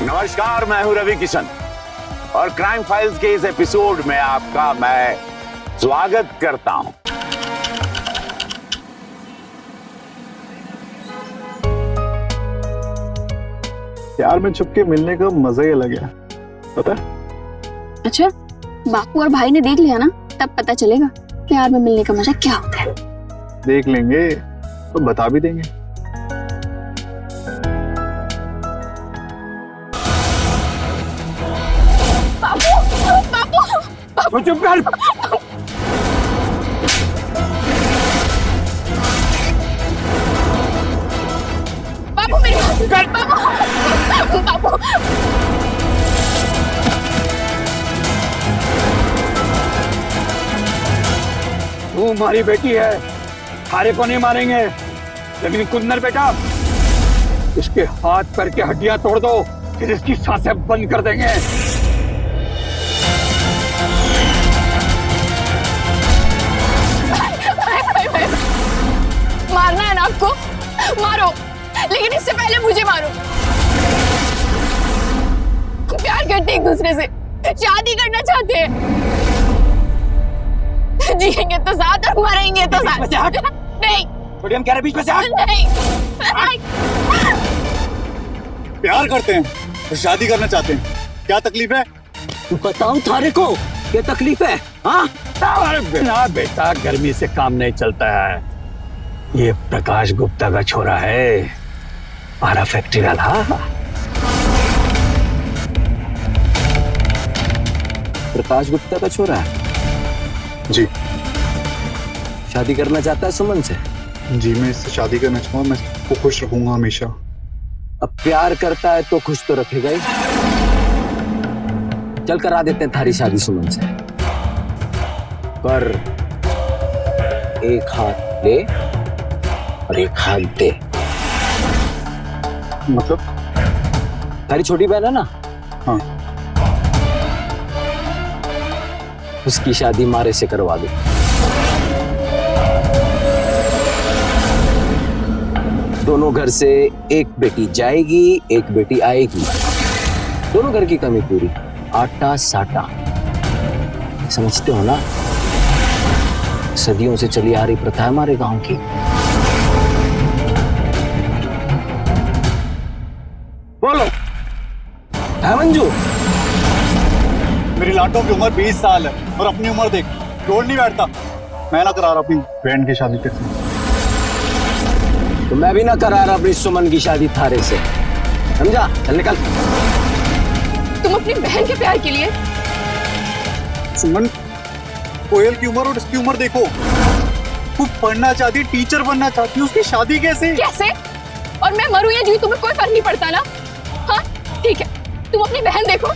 नमस्कार, मैं हूं रवि किशन और क्राइम फाइल्स के इस एपिसोड में आपका मैं स्वागत करता हूं। प्यार में छुप के मिलने का मजा ही अलग है, पता है? अच्छा, बापू और भाई ने देख लिया ना, तब पता चलेगा प्यार में मिलने का मजा क्या होता है। देख लेंगे तो बता भी देंगे। बापू चुप कर। बापू मेरी बात सुन। बापू बापू तू हमारी बेटी है, थारे को नहीं मारेंगे, लेकिन कुंदन बेटा, इसके हाथ पैर की हड्डियां तोड़ दो, फिर इसकी सांसें बंद कर देंगे। मारना है ना आपको, मारो, लेकिन इससे पहले मुझे मारो। प्यार करते एक दूसरे से, शादी करना चाहते हैं, जिएंगे तो साथ और मरेंगे तो साथ। नहीं, हम कह रहे बीच में से हट। नहीं, प्यार करते हैं तो शादी करना चाहते हैं, क्या तकलीफ है? बताओ थारे को क्या तकलीफ है? हाँ, बिना बेटा गर्मी से काम नहीं चलता है। ये प्रकाश गुप्ता का छोरा है, हमारा फैक्ट्री वाला। प्रकाश गुप्ता का छोरा है जी शादी करना चाहता है सुमन से। जी, मैं इससे शादी करना चाहूंगा, मैं इसको खुश रखूंगा हमेशा। अब प्यार करता है तो खुश तो रखेगा ही। चल करा देते हैं थारी शादी सुमन से, पर एक हाथ ले और एक हाथ दे। मतलब? थारी छोटी बहन है ना, हाँ। उसकी शादी मारे से करवा दो। दोनों घर से एक बेटी जाएगी, एक बेटी आएगी, दोनों घर की कमी पूरी। आटा साटा, समझते हो ना? सदियों से चली आ रही प्रथा है हमारे गांव की। बोलो। है मंजू? मेरी लाटों की उम्र 20 साल है और अपनी उम्र देख, जोड़ नहीं बैठता। मैं ना करा रहा अपनी बहन की शादी करती। तो मैं भी ना करा रहा अपनी सुमन की शादी थारे से, समझा? चल निकल। तुम अपनी बहन के प्यार के लिए? सुमन, कोयल की उम्र और इसकी उम्र देखो। वो पढ़ना चाहती, टीचर बनना चाहती, उसकी शादी कैसे? कैसे? और मैं मरूं या जी, तुम्हें कोई फर्क नहीं पड़ता ना? हाँ ठीक है, तुम अपनी बहन देखो।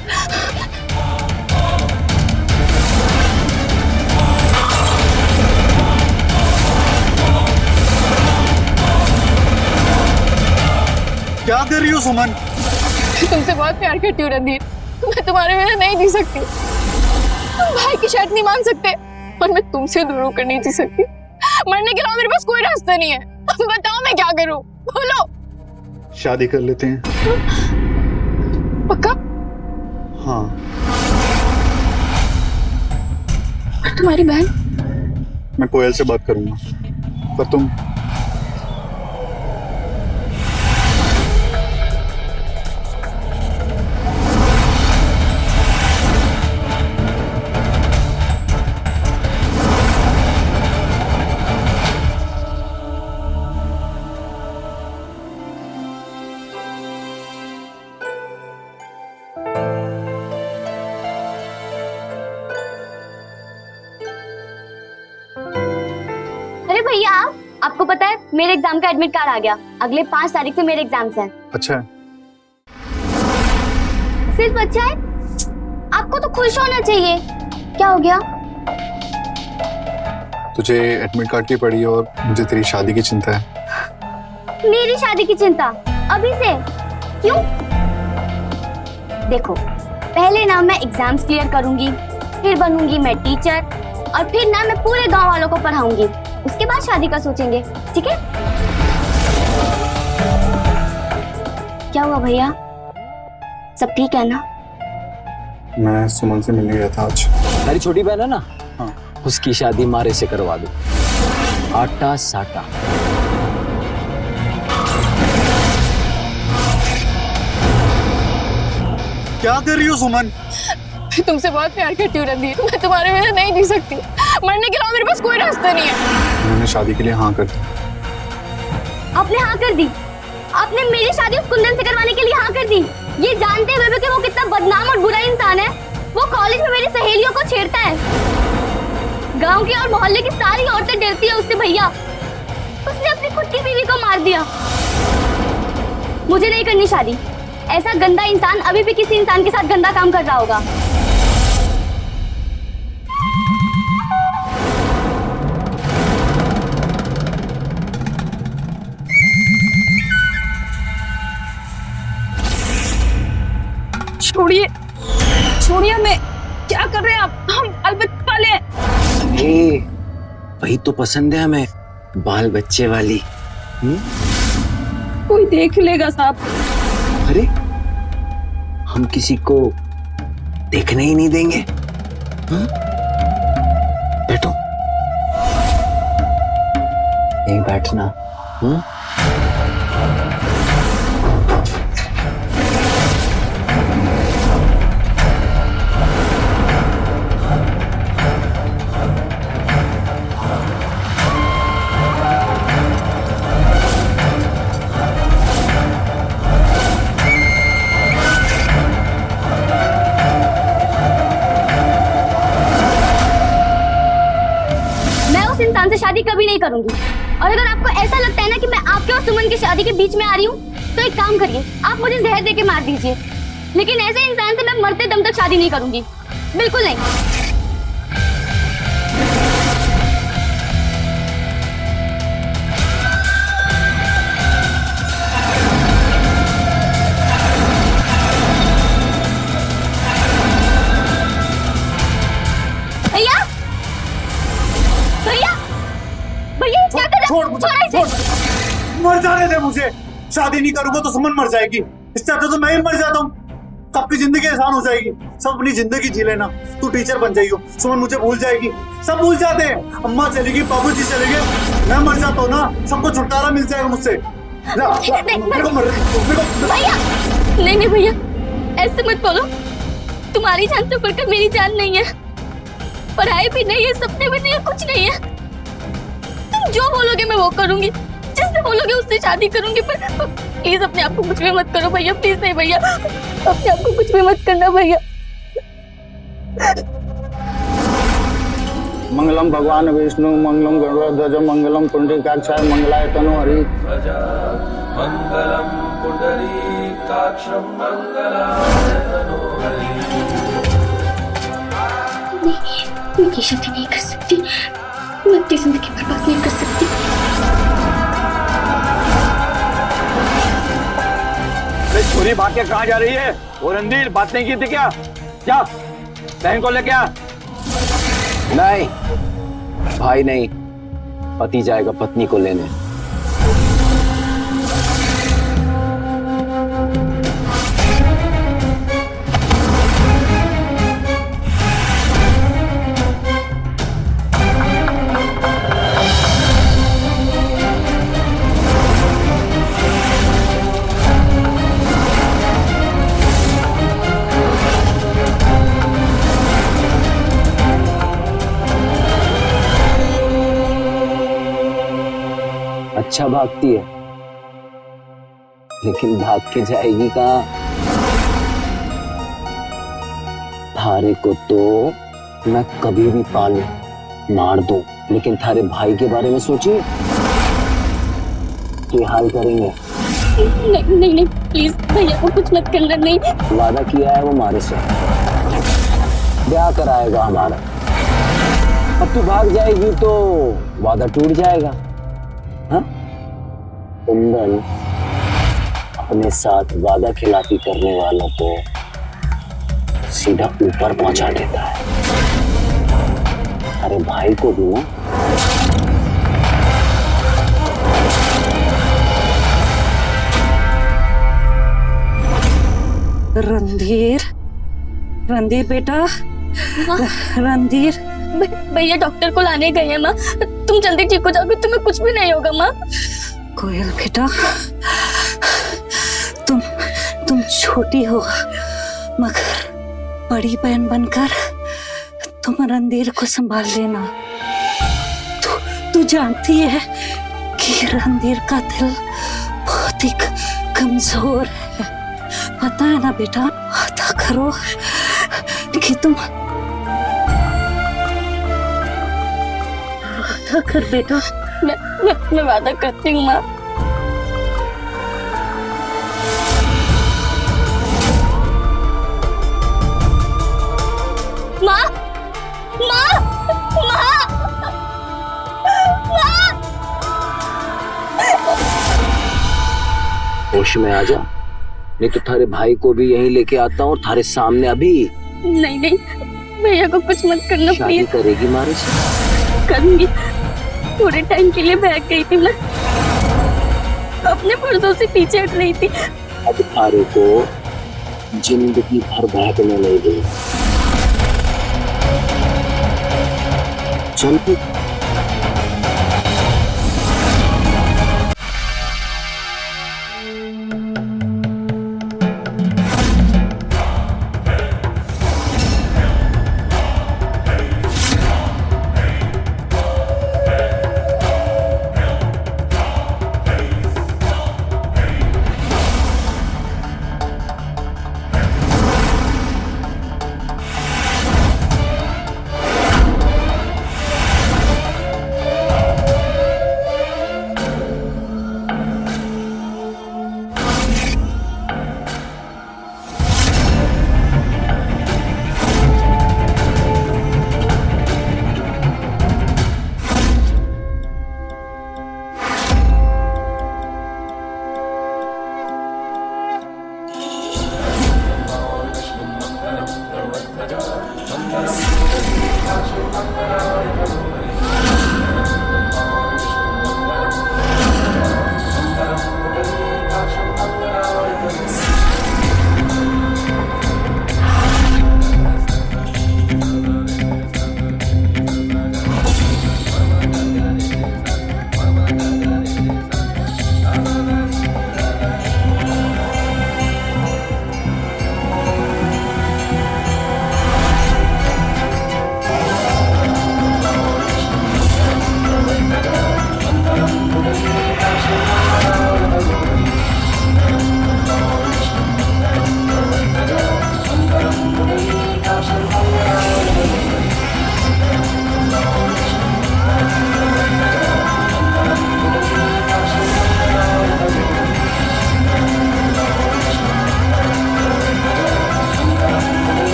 क्या कर रही हो सुमन? तुमसे बहुत प्यार करती हूँ रणधीर, मैं तुम्हारे बिना नहीं जी सकती। तुम भाई की शर्त नहीं मान सकते और मैं तुमसे दूर होकर नहीं जी सकती। मरने के अलावा मेरे पास कोई रास्ता नहीं है। बताओ मैं क्या करूं, बोलो। शादी कर लेते हैं। पक्का? हाँ। और तुम्हारी बहन? मैं कोयल से बात करूंगा, पर तुम? अरे भैया, आपको पता है मेरे एग्जाम का एडमिट कार्ड आ गया। अगले 5 तारीख से मेरे एग्जाम्स हैं। अच्छा है। सिर्फ अच्छा है? आपको तो खुश होना चाहिए। क्या हो गया? तुझे एडमिट कार्ड की पड़ी और मुझे तेरी शादी की चिंता है। मेरी शादी की चिंता अभी से? क्यों? देखो, पहले ना मैं एग्जाम्स क्लियर करूंगी, फिर बनूंगी मैं टीचर, और फिर ना मैं पूरे गांव वालों को पढ़ाऊंगी। उसके बाद शादी का सोचेंगे, ठीक है? क्या हुआ भैया, सब ठीक है ना? मैं सुमन से मिलने गया था आज। मेरी छोटी बहन है ना, हाँ। उसकी शादी मारे से करवा दो। आटा साटा। क्या कर रही हो सुमन? मैं तुमसे बहुत प्यार करती हूँ रणधीर, मैं तुम्हारे बिना नहीं जी सकती। मरने के अलावा मेरे पास कोई रास्ता नहीं है। मैंने शादी के लिए हाँ कर दी। आपने हाँ कर दी? आपने मेरी शादी उस कुंदन से करवाने के लिए हाँ कर दी, ये जानते हुए भी कि वो कितना बदनाम और बुरा इंसान है। वो कॉलेज में मेरी सहेलियों को छेड़ता है। गांव की और मोहल्ले की सारी औरतें डरती है उससे। भैया, उसने अपनी खुद की बीवी को मार दिया। मुझे नहीं करनी शादी। ऐसा गंदा इंसान अभी भी किसी इंसान के साथ गंदा काम कर रहा होगा। छोड़िए, छोड़िए, मैं क्या कर रहे हैं आप? हम अलबत्त वाले हैं। ए, वही तो पसंद है हमें, बाल बच्चे वाली। कोई देख लेगा साहब। अरे, हम किसी को देखने ही नहीं देंगे। हाँ? बैठो, यहीं बैठना। हाँ? इंसान से शादी कभी नहीं करूंगी। और अगर आपको ऐसा लगता है ना कि मैं आपके और सुमन की शादी के बीच में आ रही हूँ, तो एक काम करिए, आप मुझे जहर देके मार दीजिए। लेकिन ऐसे इंसान से मैं मरते दम तक शादी नहीं करूंगी, बिल्कुल नहीं। भैया, भैया, भैया क्या कर रहे छोड़ हो? मुझे, छोड़ इसे। छोड़। मर जाने दे मुझे। शादी नहीं करूंगा तो सुमन मर जाएगी। इससे अच्छा तो मैं ही मर जाता हूँ। सबकी जिंदगी आसान हो जाएगी। सब अपनी जिंदगी जी लेना। तू टीचर बन जाइयो, सुमन मुझे भूल जाएगी। सब भूल जाते हैं। अम्मा चलेगी, बाबूजी चलेंगे, मैं मर जाता हूँ ना, सबको छुटकारा मिल जाएगा मुझसे। ला, मेरे को भैया, नहीं नहीं भैया, ऐसे मत बोलो। तुम्हारी जान से बढ़कर मेरी जान नहीं है। पढ़ाई भी नहीं है, सपने भी नहीं है, कुछ नहीं है। तुम जो बोलोगे मैं वो करूंगी, जिससे बोलोगे उससे शादी करूंगी। पर प्लीज अपने आप को कुछ भी मत करो भैया, प्लीज नहीं भैया, अपने आप को कुछ भी मत करना भैया। मंगलम भगवान विष्णु मंगलम गरुड़ध्वज मंगलम पुंडरीकाक्षाय मंगलाय तनो हरि। मंगलम पुंडरीकाक्षं मंगलाय तनो हरि। मैं ये शादी नहीं कर सकती, मैं अपनी जिंदगी बर्बाद नहीं कर सकती। छोरी भाग के कहाँ जा रही है? वो रणधीर बात नहीं की थी क्या? क्या बहन को लेके आ। नहीं भाई नहीं, पति जाएगा पत्नी को लेने। अच्छा भागती है, लेकिन भाग के जाएगी कहाँ? थारे को तो मैं कभी भी पालू, मार दूं, लेकिन थारे भाई के बारे में सोचिए, क्या हाल करेंगे? नहीं नहीं नहीं, प्लीज भैया को कुछ मत करना। नहीं, वादा किया है वो मारे से, ब्याह कराएगा हमारा। अब तू भाग जाएगी तो वादा टूट जाएगा। हाँ? कुंदन अपने साथ वादा खिलाफी करने वालों को सीधा ऊपर पहुंचा देता है। अरे भाई को भी ना रणधीर, रणधीर बेटा, रणधीर। भैया डॉक्टर को लाने गए हैं माँ, तुम जल्दी ठीक हो जाओगे, तुम्हें कुछ भी नहीं होगा माँ। कोयल बेटा, तुम छोटी हो मगर बड़ी बहन बनकर तुम रणधीर को संभाल लेना। तू जानती है कि रणधीर का दिल बहुत ही कमजोर है, पता है ना बेटा। वादा करो कि तुम वादा कर बेटा। मैं वादा करती हूँ माँ। माँ, माँ, माँ, माँ। होश में आ जा, नहीं तो थारे भाई को भी यहीं लेके आता हूँ थारे सामने अभी। नहीं नहीं, भैया को कुछ मत करना शादी प्लीज। करेगी मारे से? करूंगी, थोड़े टाइम के लिए भाग गई थी मैं, अपने पुरुषों से पीछे हट रही थी। अब थारे को जिंदगी भर भागने नहीं दे। चल तू।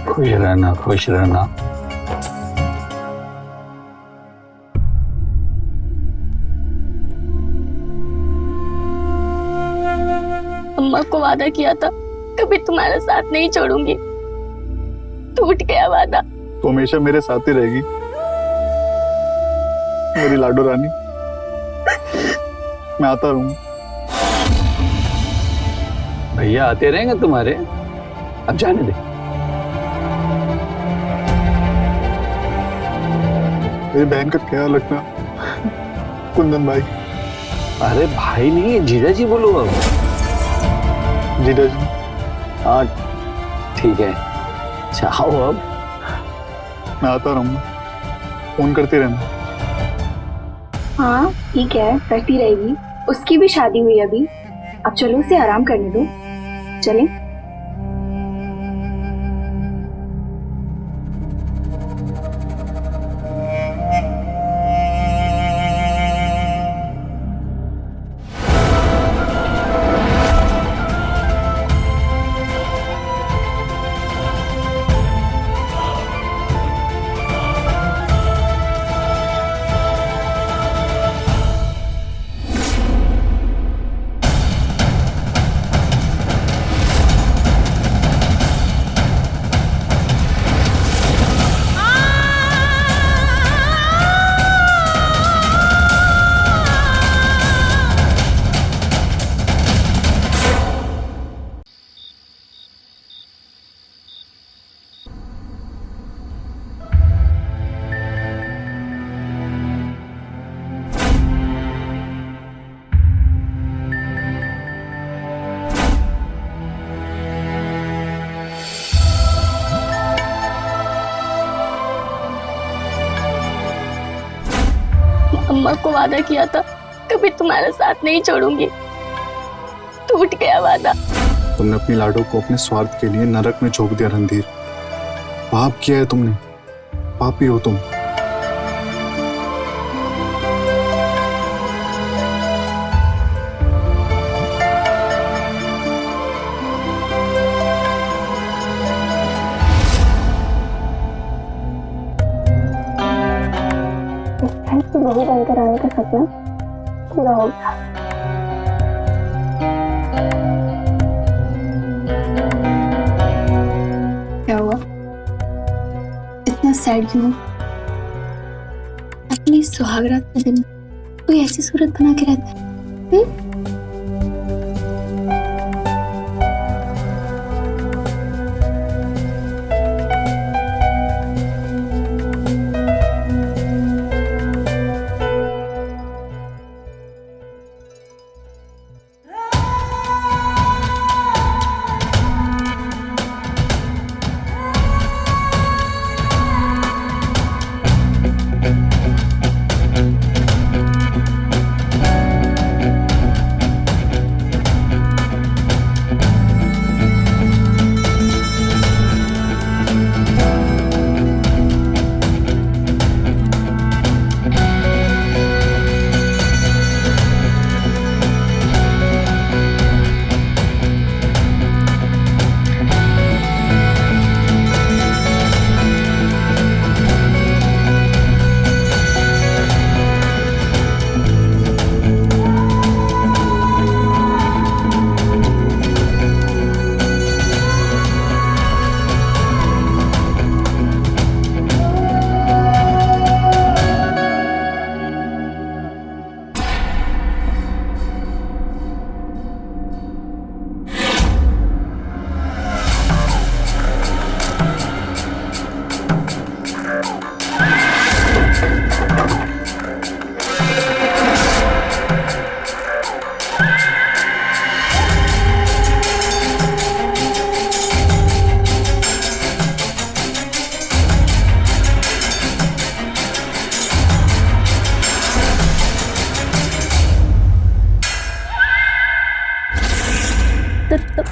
खुश रहना, खुश रहना। अम्मा को वादा किया था कभी तुम्हारा साथ नहीं छोड़ूंगी, टूट गया वादा। तो हमेशा मेरे साथ ही रहेगी मेरी लाडो रानी। मैं आता रहूंगा। भैया आते रहेंगे तुम्हारे, अब जाने दे। मेरी बहन का ख्याल रखना कुंदन भाई। अरे भाई नहीं है, जीजा जी बोलो अब। जीजा जी। हाँ ठीक है, चाहो अब। मैं आता रहूंगा, फोन करती रहना। हाँ ठीक है, करती रहेगी। उसकी भी शादी हुई अभी, अब चलो उसे आराम करने दो। चलें? अम्मा को वादा किया था कभी तुम्हारा साथ नहीं छोड़ूंगी, टूट गया वादा। तुमने अपनी लाडो को अपने स्वार्थ के लिए नरक में झोंक दिया रणधीर। पाप किया है तुमने, पापी हो तुम। तो बहू बनकर आने का सपना पूरा हो गया। क्या हुआ, इतना सैड क्यों? अपनी सुहागरात के दिन कोई ऐसी सूरत बना के रहता है?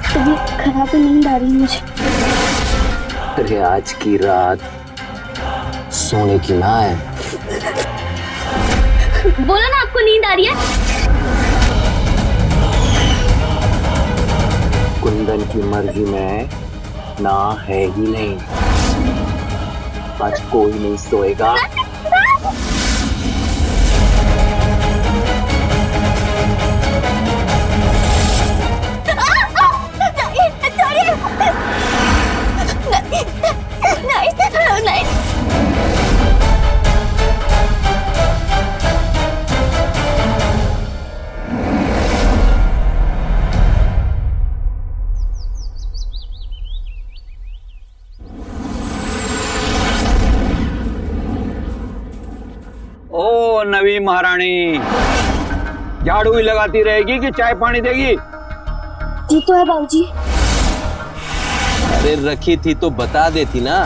तभी खराब नींद आ रही है मुझे। अरे आज की रात सोने की ना है। बोला ना आपको नींद आ रही है। कुंदन की मर्जी में ना है ही नहीं। आज कोई नहीं सोएगा। ओ नवी महारानी, झाड़ू ही लगाती रहेगी कि चाय पानी देगी? जी तो है बाबूजी। अरे रखी थी तो बता देती ना।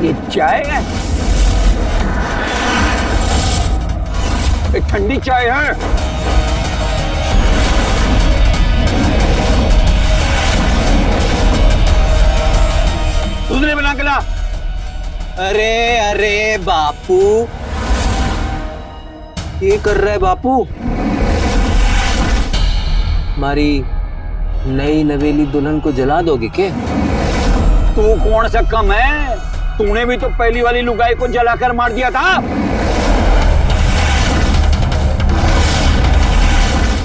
ये चाय है, ये ठंडी चाय है। दूसरे बना के ला। अरे अरे बापू, ये कर रहा है बापू? हमारी नई नवेली दुल्हन को जला दोगे क्या? तू कौन सा कम है? तूने भी तो पहली वाली लुगाई को जलाकर मार दिया था।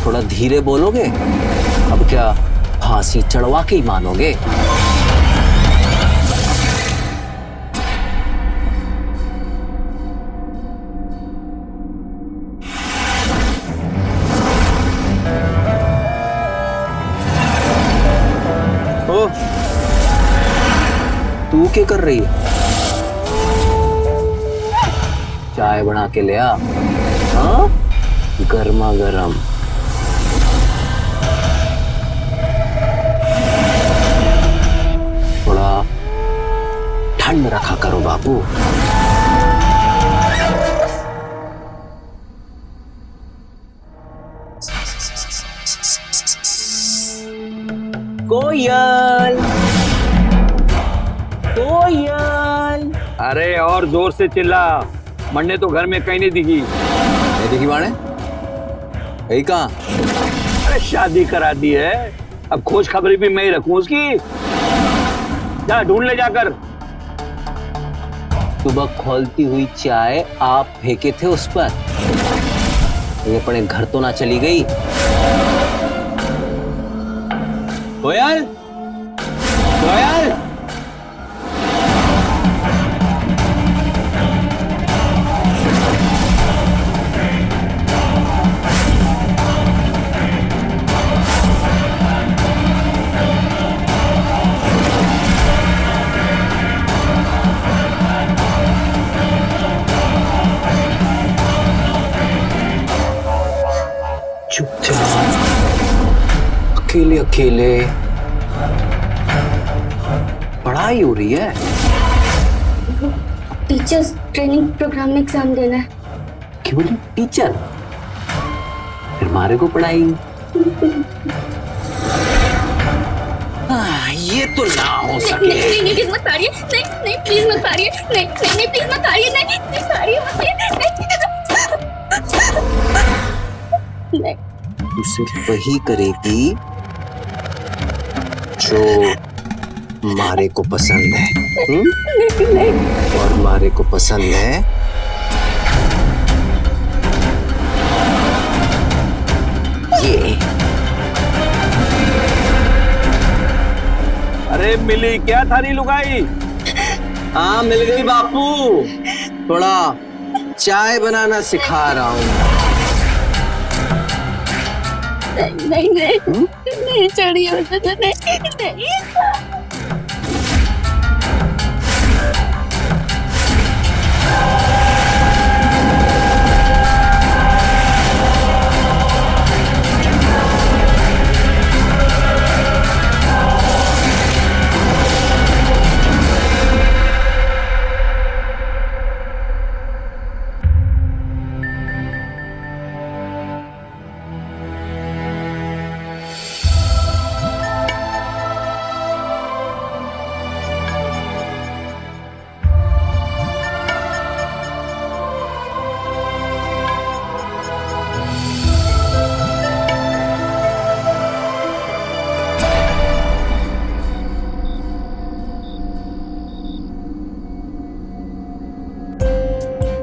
थोड़ा धीरे बोलोगे? अब क्या फांसी चढ़वा के ही मानोगे? ओ, तू क्या कर रही है? चाय बना के ले आ। हाँ, गर्मा गर्म। थोड़ा ठंड रखा करो बापू। कोयल कोयल। अरे और जोर से चिल्ला, मन्ने तो घर में कहीं नहीं दिखी। नहीं दिखी बाणे? यही कहाँ? अरे शादी करा दी है, अब खोज खबरी भी मैं ही रखूं उसकी। जा ढूंढ ले जाकर। सुबह खोलती हुई चाय आप फेंके थे उस पर, ये अपने घर तो ना चली गई? कोयल कोयल। चुपचाप अकेले अकेले पढ़ाई हो रही है। टीचर्स ट्रेनिंग प्रोग्राम में एग्जाम देना है। क्यों बोली टीचर? फिर मारे को पढ़ाई। ये तो ना हो सके। नहीं प्लीज मत मारिए, नहीं प्लीज मत मारिए, नहीं प्लीज मत मारिए, नहीं मारिए नहीं। तू सिर्फ वही करेगी जो मारे को पसंद है। नहीं। और मारे को पसंद है ये। अरे मिली क्या थारी लुगाई? हाँ मिल गई बापू, थोड़ा चाय बनाना सिखा रहा हूँ। नहीं चढ़िए नहीं।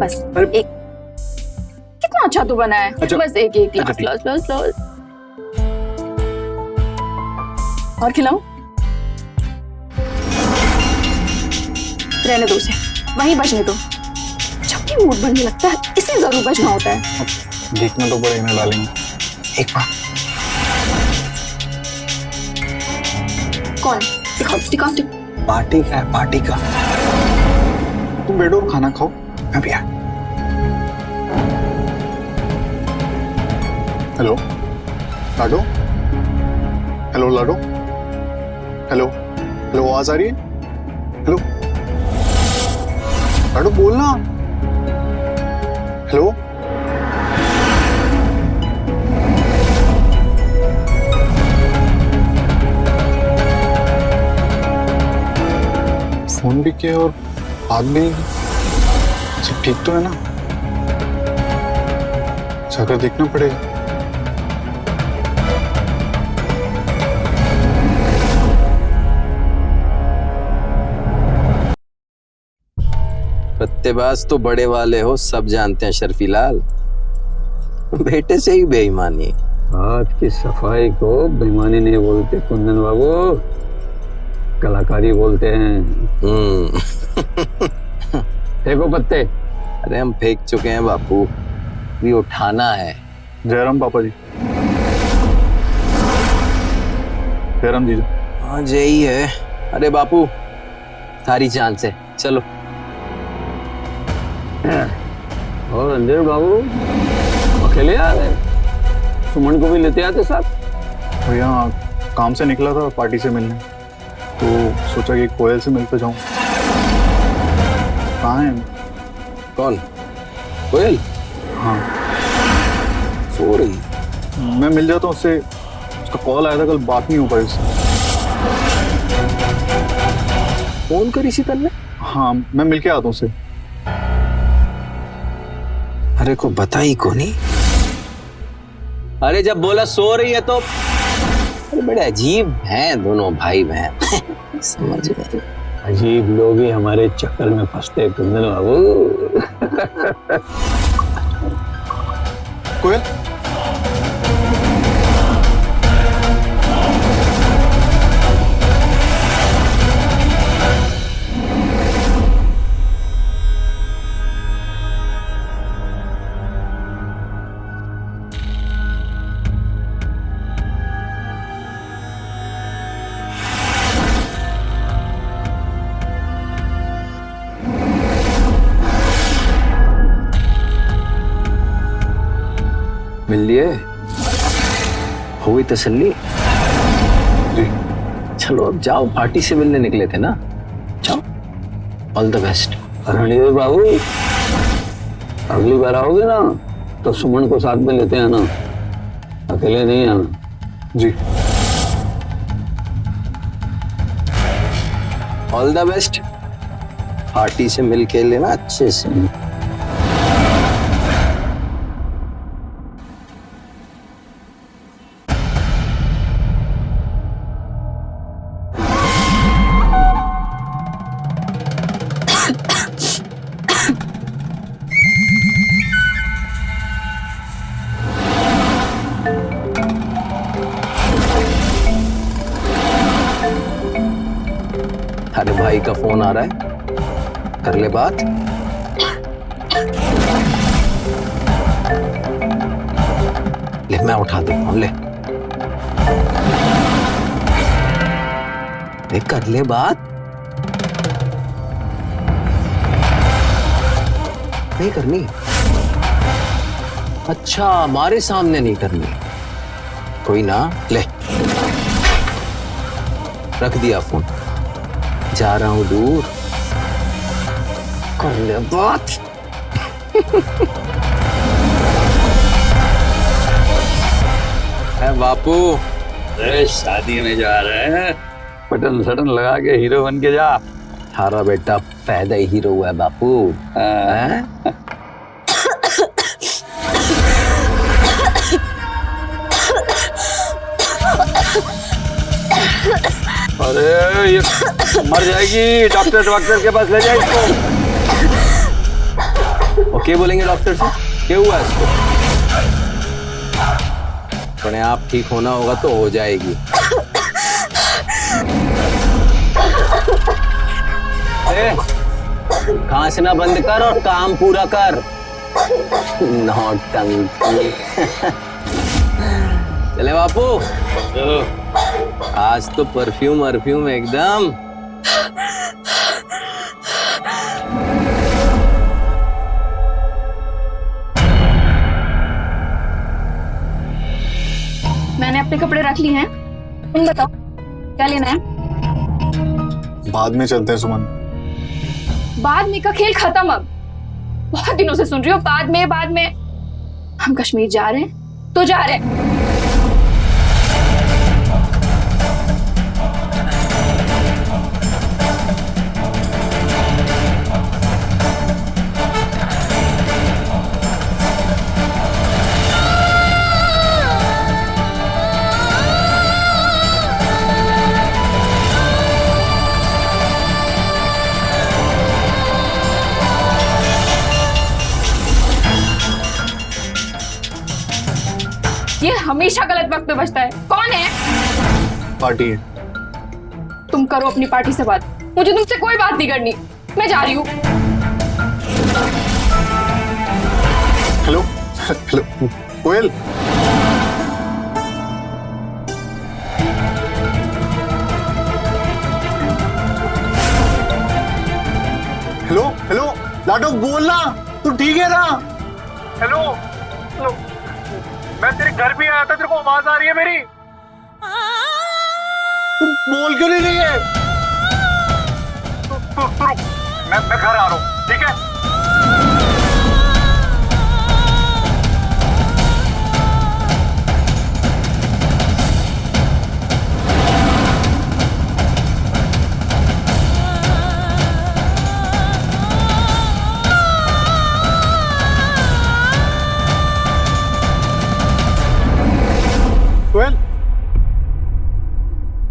बस एक। कितना अच्छा तो बना है। अच्छा। बस एक ग्लास और खिलाऊं? रहने दो उसे, वहीं बजने दो। जब भी मूड बनने लगता है इसे जरूर बजना होता है। देखना तो पड़ेगा ना डालेंगे। एक बार कौन? दिखाओ। पार्टी का है, पार्टी का। तुम बैठो खाना खाओ, मैं भी आ। हेलो लाडो, हेलो लाडो, हेलो हेलो, आवाज आ रही है? हेलो लाडो बोलना। हेलो फोन भी किया और बात भी नहीं की। सब ठीक तो है ना? जाकर देखना पड़ेगा। सट्टेबाज तो बड़े वाले हो, सब जानते हैं शर्फी लाल। बेटे से ही बेईमानी। हाथ की सफाई को बेईमानी नहीं बोलते कुंदन बाबू, कलाकारी बोलते हैं। देखो पत्ते। अरे हम फेंक चुके हैं बापू, भी उठाना है। जयराम पापा जी। जयराम जीजा। हाँ यही है। अरे बापू सारी जान से चलो। और रणधीर बाबू अकेले आ गए? सुमन को भी लेते आते साथ। भैया काम से निकला था पार्टी से मिलने, तो सोचा कि कोयल से मिलकर जाऊं। कहाँ है? कौन? कोयल? हाँ सो रही। मैं मिल जाता हूँ उससे, उसका कॉल आया था कल, बात नहीं हो पाई उससे। फोन करी शीतल ने? हाँ, मैं मिलके आता हूँ उससे। अरे को बताई को नहीं? अरे जब बोला सो रही है तो अरे बड़े अजीब हैं दोनों भाई बहन। समझ गए? अजीब लोग ही हमारे चक्कर में फंसते हैं कुंदन बाबू। कोयल, मिल लिए? हो गई तसल्ली? जी। चलो अब जाओ, पार्टी से मिलने निकले थे ना, जाओ। All the best. रणधीर बाबू, अगली बार आओगे ना तो सुमन को साथ में लेते आना, अकेले नहीं आना। जी। All the best. पार्टी से मिल के लेना अच्छे से। अरे भाई का फोन आ रहा है, कर ले बात। ले मैं उठा देता हूं, ले कर ले बात। नहीं करनी? अच्छा, हमारे सामने नहीं करनी, कोई ना, ले रख दिया फोन, जा रहा हूं दूर, कर ले बात। है बापू, अरे शादी में जा रहे हैं, बटन सटन लगा के हीरो बन के जा। थारा बेटा पैदा ही हीरो हुआ है बापू। हैं? अरे ये मर जाएगी, डॉक्टर के पास ले जाए इसको। ओके बोलेंगे डॉक्टर से, क्या हुआ इसको? अपने आप ठीक होना होगा तो हो जाएगी। खांसना बंद कर और काम पूरा कर। नौटंकी। चले बापू, आज तो परफ्यूम एकदम। मैंने अपने कपड़े रख लिए हैं, तुम बताओ क्या लेना है? बाद में चलते हैं सुमन। बाद में का खेल खत्म अब। बहुत दिनों से सुन रही हो बाद में। हम कश्मीर जा रहे हैं तो जा रहे हैं। ये हमेशा गलत वक्त पे बचता है। कौन है? पार्टी है। तुम करो अपनी पार्टी से बात, मुझे तुमसे कोई बात नहीं करनी, मैं जा रही हूँ। हेलो कोयल, हेलो लाडो, बोलना, तू ठीक है ना? हेलो, मैं तेरे घर भी आया था, तेरे को आवाज आ रही है मेरी? तू बोल क्यों नहीं रही है? तू रुक, मैं घर आ रहा हूँ, ठीक है?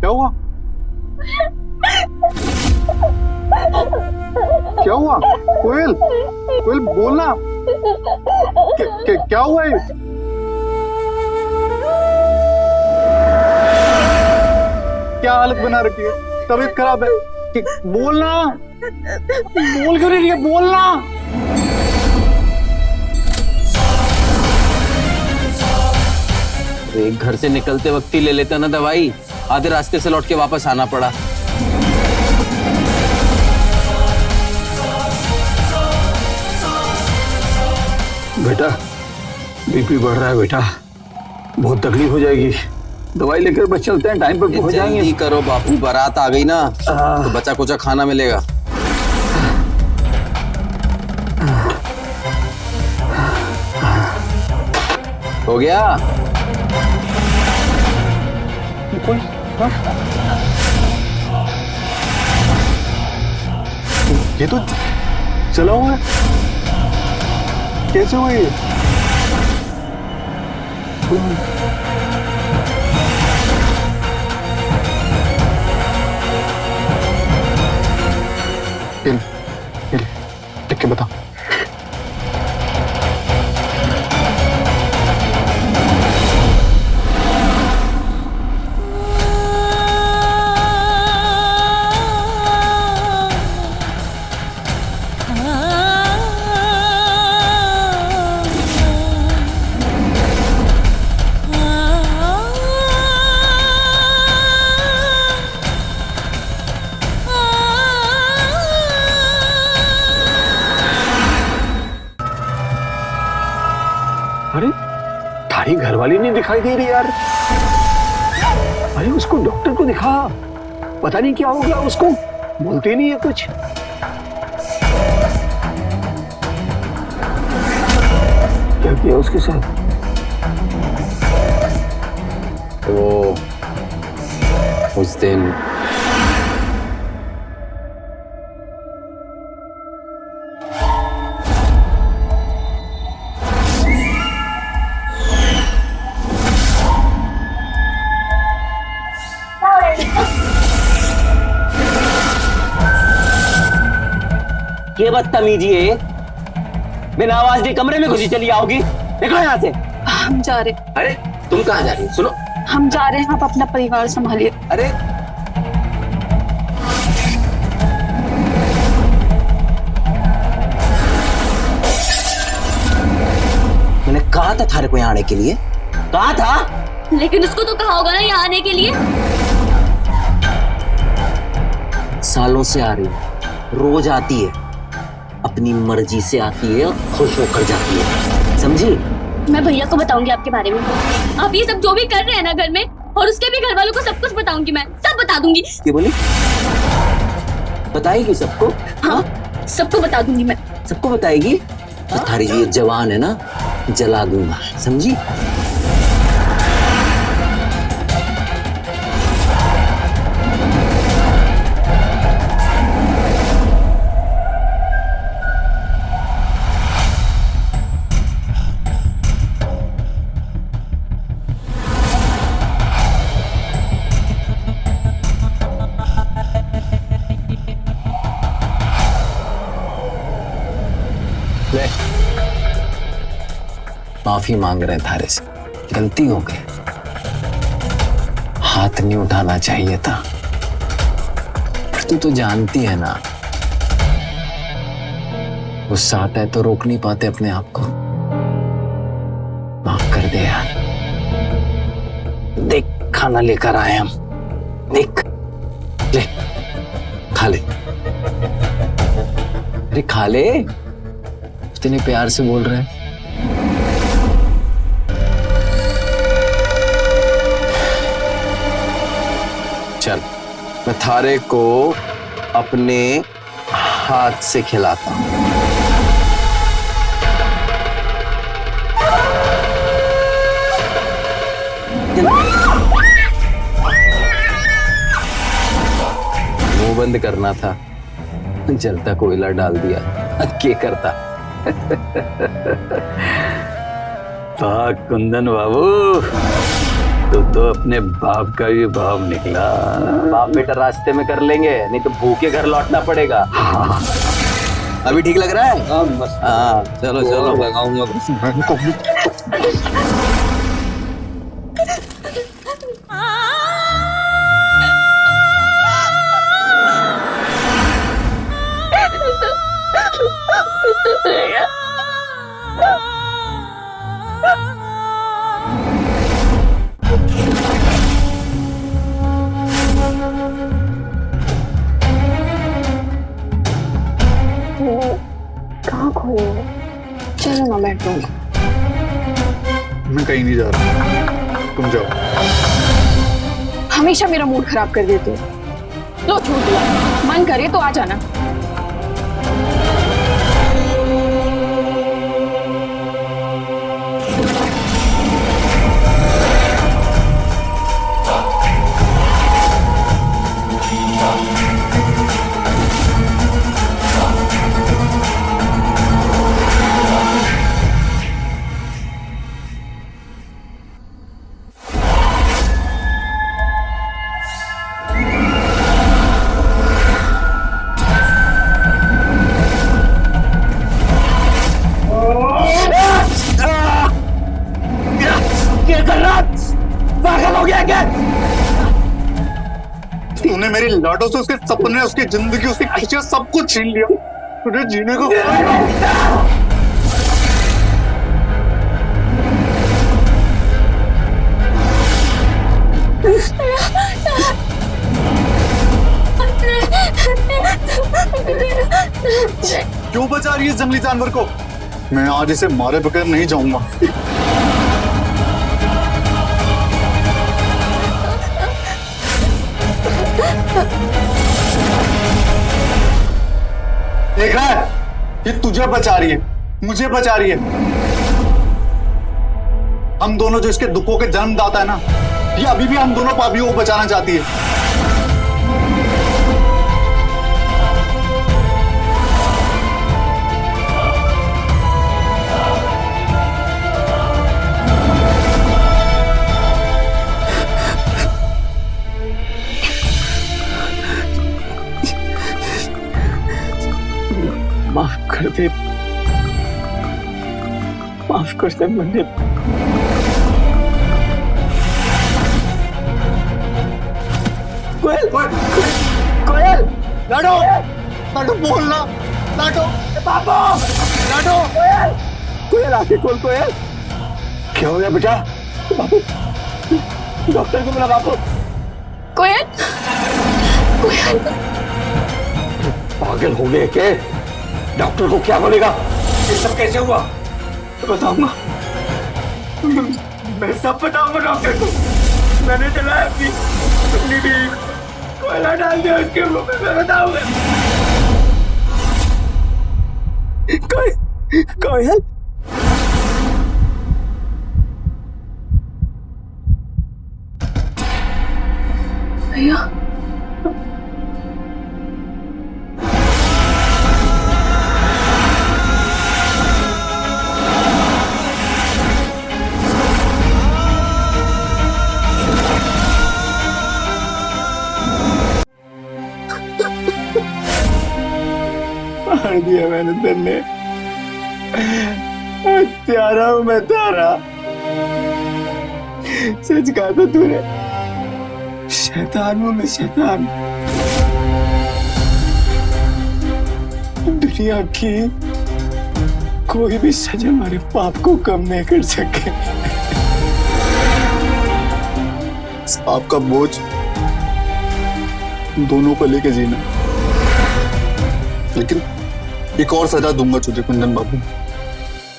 क्या हुआ? क्या हुआ? कोयल, कोयल बोलना। क्या हुआ है? क्या हालत बना रखी है? तबीयत खराब है? बोलना। बोल क्यों नहीं रही है? बोलना। एक घर से निकलते वक्त ही ले लेता ना दवाई, आधे रास्ते से लौट के वापस आना पड़ा। बेटा बीपी बढ़ रहा है बेटा, बहुत तकलीफ हो जाएगी। दवाई लेकर बस चलते हैं, टाइम पर पहुंच जाएंगे। जल्दी करो बापू, बारात आ गई ना तो बचा कुचा खाना मिलेगा। हो गया? ये तो चला हुआ है। कैसे हुआ ये? लिख के बता। अरे थारी घरवाली नहीं दिखाई दे रही यार। अरे उसको डॉक्टर को दिखा, पता नहीं क्या हो गया उसको, बोलते नहीं है कुछ। क्या किया उसके साथ? वो उस दिन ये बदतमीजी है, बिना आवाज दिए कमरे में घुसी चली आओगी। देखो यहाँ से। हम जा रहे। अरे तुम कहाँ जा रही हो? सुनो, हम जा रहे हैं, आप अपना परिवार संभालिए। अरे मैंने कहा था थारे को यहाँ आने के लिए, कहा था। लेकिन उसको तो कहा होगा ना यहाँ आने के लिए। सालों से आ रही है, रोज आती है, अपनी मर्जी से आती है और खुश होकर जाती है, समझी? मैं भैया को बताऊंगी आपके बारे में। आप ये सब जो भी कर रहे हैं ना घर में, और उसके भी घर वालों को सब कुछ बताऊंगी, मैं सब बता दूंगी। क्या बोली? बताएगी सबको? हाँ, सबको बता दूंगी मैं। सबको बताएगी? तो थारी ये जवान है ना, जला दूंगा, समझी? माफी मांग रहे हैं थारे से, गलती हो गई, हाथ नहीं उठाना चाहिए था। पर तू तो जानती है ना, गुस्सा आता है तो रोक नहीं पाते अपने आप को। माफ कर दे यार। देख खाना लेकर आए हम, देख ले, खा ले। अरे खा ले, इतने प्यार से बोल रहे हैं। चल मैं थारे को अपने हाथ से खिलाता हूं। मुंह बंद करना था, जलता कोयला डाल दिया, क्या करता। कुंदन बाबू तो अपने बाप का भी भाव निकला। बाप बेटा रास्ते में कर लेंगे, नहीं तो भूखे घर लौटना पड़ेगा। अभी ठीक लग रहा है? हाँ चलो चलो लगाऊंगा। कहाँ खोए हो? चलो ना बेडरूम। मैं कहीं नहीं जा रहा, तुम जाओ। हमेशा मेरा मूड खराब कर देते हो। लो छूट दिया, मन करे तो आ जाना। तूने मेरी लाडो से उसके सपने, उसकी जिंदगी, उसकी खुशियां सब कुछ छीन लिया। तुझे जीने को क्यों बचा रही है इस जंगली जानवर को? मैं आज इसे मारे बगैर नहीं जाऊंगा। देख रहा है, ये तुझे बचा रही है, मुझे बचा रही है। हम दोनों जो इसके दुखों के जन्मदाता है ना, ये अभी भी हम दोनों पापियों को बचाना चाहती है। माफ कर दे, माफ कर दे मुझे। कोयल, कोयल, लाडो, लाडो बोलना, लाडो, बाबू, लाडो, कोयल, कोयल आके खोल। कोयल, क्या हो गया बेटा? बाबू, डॉक्टर को बुला बाबू। कोयल, कोयल, पागल हो गए के? डॉक्टर को क्या बोलेगा? ये सब कैसे हुआ? बताऊंगा, मैं सब बताऊंगा डॉक्टर को। मैंने चलाया अपनी भी कोयला डाल दिया उसके मुंह में, मैं बताऊंगा। कोयल, भैया मार दिया मैंने तेने। प्यारा हूं मैं तारा, सच कहा था तूने। शैतान हूं मैं, शैतान। दुनिया की कोई भी सजा हमारे पाप को कम नहीं कर सके। इस पाप का बोझ दोनों को लेके जीना। लेकिन एक और सजा दूंगा तुझे कुंदन बाबू,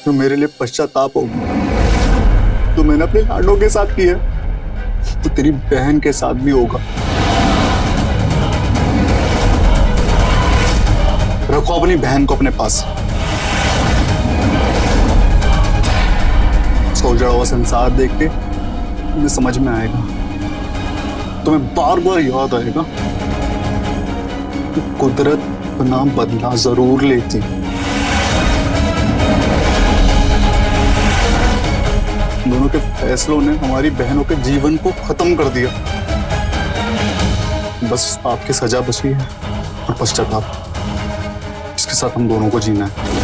जो मेरे लिए पश्चाताप होगा। तो मैंने अपने लाडो के साथ किया, तो तेरी बहन के साथ भी होगा। रखो अपनी बहन को अपने पास। उसका उजड़ा हुआ संसार देख के तुम्हें समझ में आएगा, तुम्हें बार बार याद आएगा कि कुदरत अपना बदला जरूर लेती, तुम दोनों के फैसलों ने हमारी बहनों के जीवन को खत्म कर दिया। बस आपकी सजा बची है और पश्चाताप, इसके साथ हम दोनों को जीना है।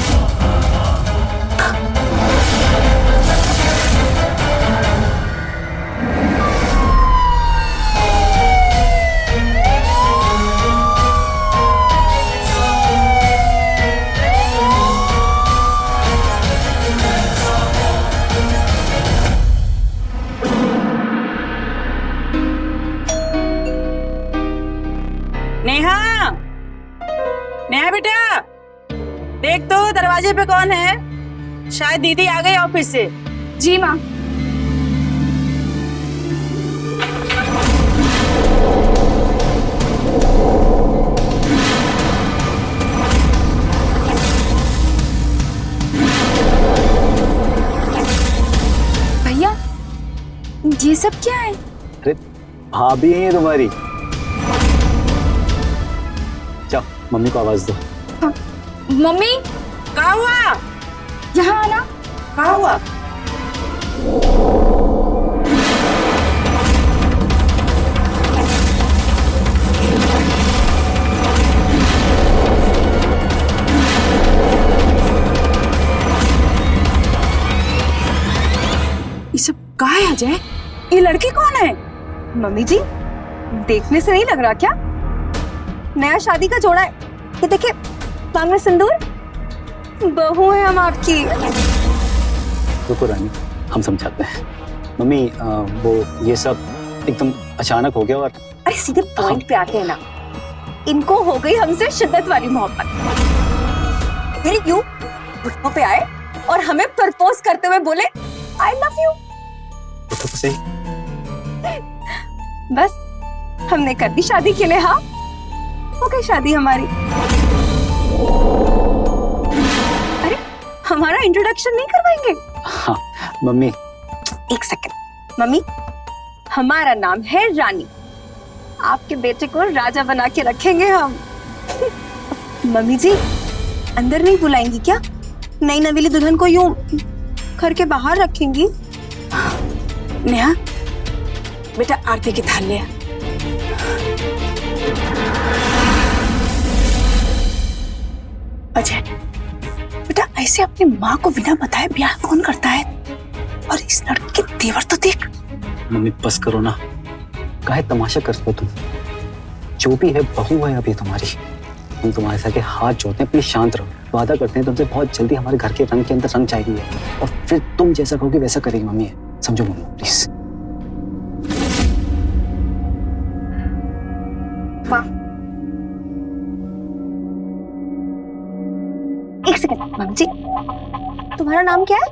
नेहा, नेहा बेटा, देख तो दरवाजे पे कौन है? शायद दीदी आ गई ऑफिस से। जी माँ। भैया, ये सब क्या है? अरे भाभी है तुम्हारी। जाओ मम्मी को आवाज दो। मम्मी, कहाँ हुआ? यहाँ आना। कहाँ हुआ? ये सब कहाँ है अजय? ये लड़की कौन है? मम्मी जी, देखने से नहीं लग रहा क्या? नया शादी का जोड़ा है। ये देखिए, मांग में सिंदूर। बहू है हम आपकी। रुको रानी, हम समझाते हैं। मम्मी वो ये सब एकदम अचानक हो गया और अरे सीधे पॉइंट पे आते हैं ना। इनको हो गई हमसे शिद्दत वाली मोहब्बत। फिर यूं घुटनों पे आए और हमें प्रपोज करते हुए बोले आई लव यू। तो सही। बस हमने कर दी शादी के लिए। हाँ, हो गई शादी हमारी। अरे हमारा इंट्रोडक्शन नहीं करवाएंगे? हाँ मम्मी। एक सेकंड। मम्मी, हमारा नाम है रानी। आपके बेटे को राजा बना के रखेंगे हम। मम्मी जी, अंदर नहीं बुलाएंगी क्या? नई नवेली दुल्हन को यूं घर के बाहर रखेंगी? नेहा बेटा, आरती की थाल ले आ। अजय बेटा, ऐसे अपनी माँ को बिना बताए ब्याह कौन करता है? और इस लड़के के तेवर तो देख। मम्मी बस करो ना, काहे तमाशा करते हो तुम? जो भी है बहू है अभी तुम्हारी। हम तुम्हारे साथ हाथ जोड़ते हैं, प्लीज शांत रहो। वादा करते हैं तुमसे, बहुत जल्दी हमारे घर के रंग के अंदर रंग जाएगी है और फिर तुम जैसा कहोगे वैसा करेगी मम्मी। समझो मम्मी प्लीज। एक सेकंड। मम्मी जी, तुम्हारा नाम क्या है?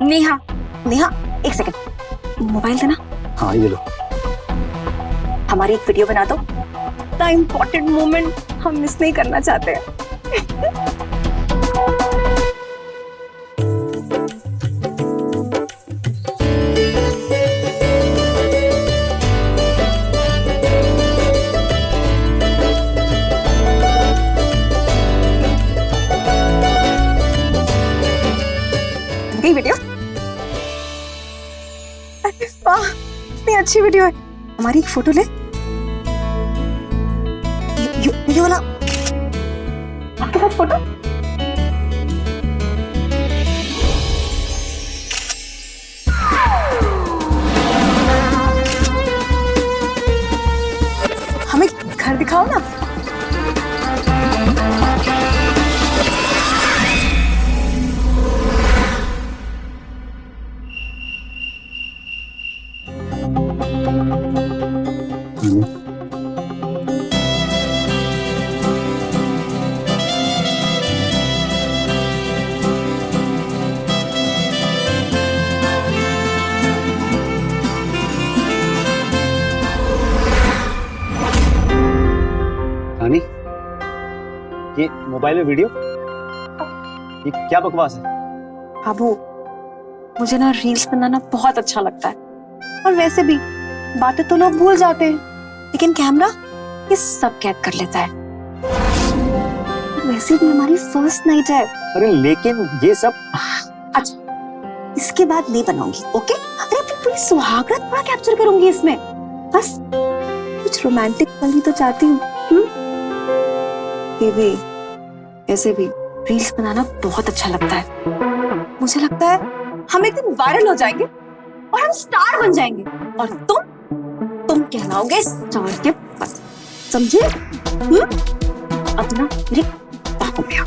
नेहा। नेहा, एक सेकंड, मोबाइल देना। हाँ ये लो। हमारी एक वीडियो बना दो। द इम्पोर्टेंट मोमेंट हम मिस नहीं करना चाहते हैं। गई वीडियो? वाह, इतनी अच्छी वीडियो है। हमारी एक फोटो ले। ये वाला आपके साथ फोटो। हमें घर दिखाओ ना। रानी, ये मोबाइल में वीडियो, ये क्या बकवास है? बाबू, मुझे ना रील्स बनाना बहुत अच्छा लगता है। और वैसे भी बातें तो लोग भूल जाते हैं, लेकिन कैमरा ये सब कैद कर लेता है। वैसे भी हमारी फर्स्ट नाइट है। अरे लेकिन ये सब अच्छा, इसके बाद नहीं बनाऊंगी, ओके? अरे अपनी पूरी सुहागरात पूरा कैप्चर करूंगी इसमें। बस कुछ रोमांटिक पल भी तो चाहती हूँ। ये भी ऐसे भी रील्स बनाना बहुत अच्छा लगता है। मुझे लगता है हम एक दिन वायरल हो जाएंगे और हम स्टार बन जाएंगे, और तुम कहलाओगे स्टार के बस, समझे? अपना मेरे बाहों में आओ।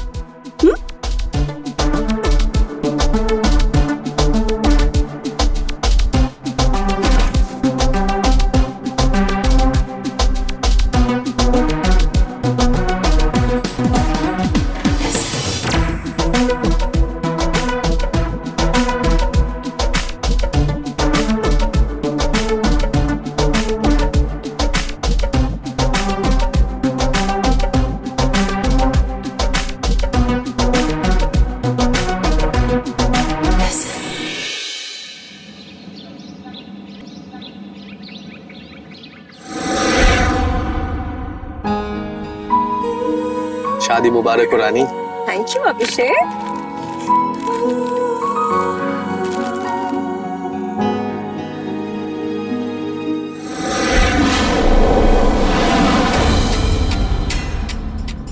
शादी मुबारक हो रानी। थैंक यू अभिषेक।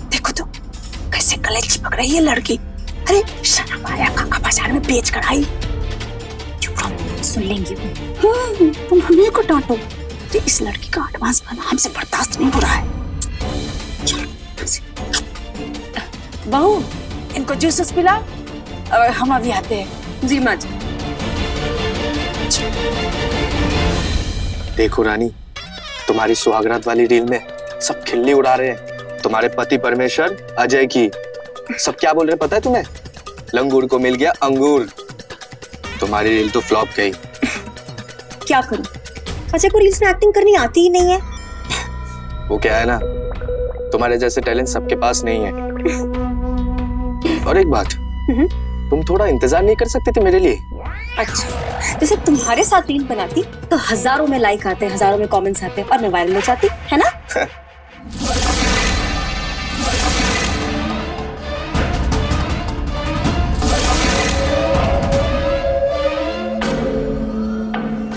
देखो तो कैसे गले चिपक रही है लड़की। अरे शर्म आया, काका बाजार में बेच कर आई। चुप रहो, सुन लेंगे वो। तुम हमें को डांटो। इस लड़की का एडवांस बना हमसे बर्दाश्त नहीं हो रहा है। बहू, इनको जूसेस पिला और हम अभी आते हैं। जी माँ जी। देखो रानी, तुम्हारी सुहागरात वाली रील में सब खिल्ली उड़ा रहे हैं तुम्हारे पति परमेश्वर अजय की। सब क्या बोल रहे पता है तुम्हें? लंगूर को मिल गया अंगूर। तुम्हारी रील तो फ्लॉप गई। क्या करूं? अजय को रील्स में एक्टिंग करनी आती ही नहीं है। वो क्या है ना, तुम्हारे जैसे टैलेंट सबके पास नहीं है। और एक बात, तुम थोड़ा इंतजार नहीं कर सकते थे मेरे लिए? अच्छा, जैसे तुम्हारे साथ रील बनाती तो हजारों में लाइक आते, हजारों में कमेंट्स आते और मैं वायरल हो जाती, है ना?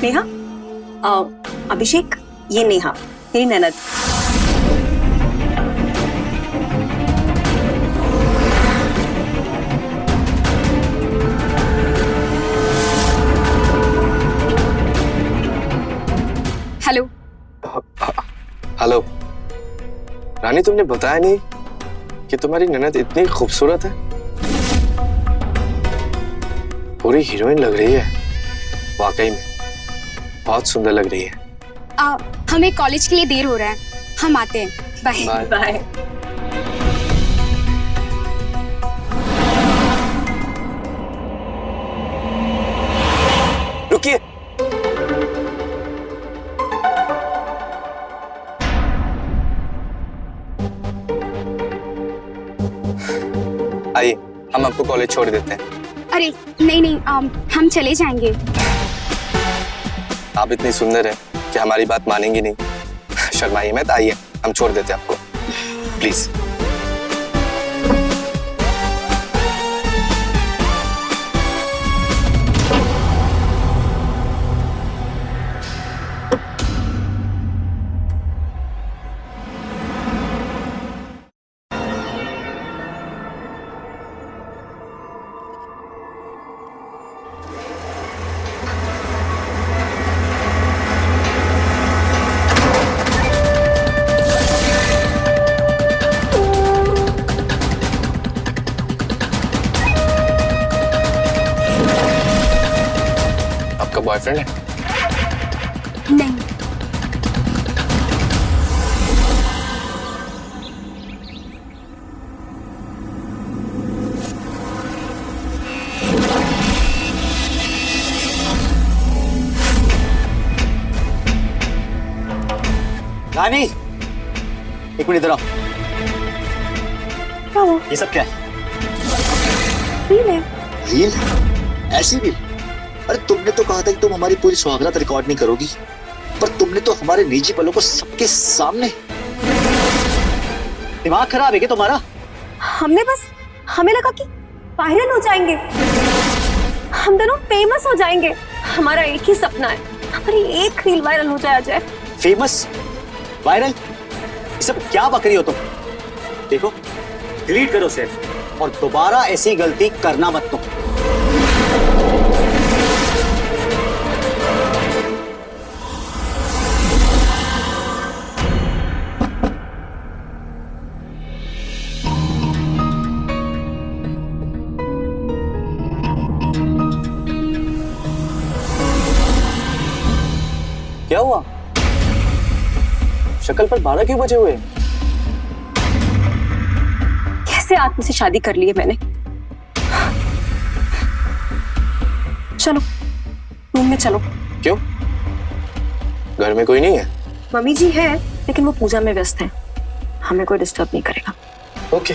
नेहा, अभिषेक, ये नेहा मेरी ननद। हेलो। हेलो रानी, तुमने बताया नहीं कि तुम्हारी ननद इतनी खूबसूरत है। पूरी हीरोइन लग रही है, वाकई में बहुत सुंदर लग रही है। हमें कॉलेज के लिए देर हो रहा है, हम आते हैं। Bye bye. रुकिए, आइए हम आपको कॉलेज छोड़ देते हैं। अरे नहीं, हम चले जाएंगे। आप इतनी सुंदर हैं कि हमारी बात मानेंगी नहीं। शर्माइए मत, आइए हम छोड़ देते हैं आपको, प्लीज। बॉयफ्रेंड है? नहीं। रानी, एक मिनट इधर आओ। क्या हुआ? ये सब क्या है? रील है। रील? ऐसी रील? अरे तुमने तो कहा था कि तुम हमारी पूरी सुहागरात रिकॉर्ड नहीं करोगी, पर तुमने तो हमारे निजी पलों को सबके सामने। दिमाग खराब है क्या तुम्हारा? हमें लगा कि वायरल हो जाएंगे। हम दोनों फेमस हो जाएंगे। हमारा एक ही सपना है, हमारी एक रील वायरल हो जाए अजय। फेमस, वायरल, ये सब क्या बक रही हो तुम? देखो, डिलीट करो उसे और दोबारा ऐसी गलती करना मत तुम। क्या हुआ? शक्ल पर 12 क्यों बजे हुए? कैसे आदमी से शादी कर ली है मैंने। चलो रूम में चलो। क्यों? घर में कोई नहीं है? मम्मी जी है, लेकिन वो पूजा में व्यस्त हैं। हमें कोई डिस्टर्ब नहीं करेगा। ओके।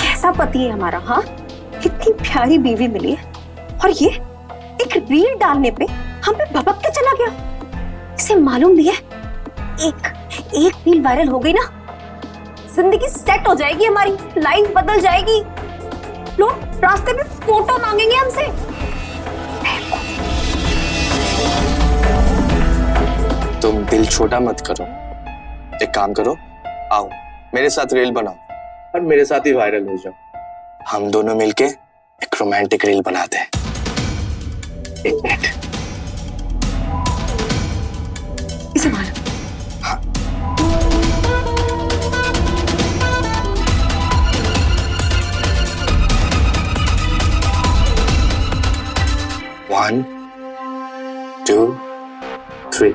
कैसा पति है हमारा, हाँ? कितनी प्यारी बीवी मिली है, और ये एक रील डालने पे हम पे भभक के चला गया। इसे मालूम भी है, एक रील वायरल हो गई ना, जिंदगी सेट हो जाएगी हमारी, लाइफ बदल जाएगी। लोग रास्ते में फोटो मांगेंगे हमसे। तुम दिल छोटा मत करो, एक काम करो, आओ मेरे साथ रील बनाओ और मेरे साथ ही वायरल हो जाओ। हम दोनों मिलके एक रोमांटिक रील बनाते हैं। एक मिनट। इसे मारो। हाँ। One, 2, 3.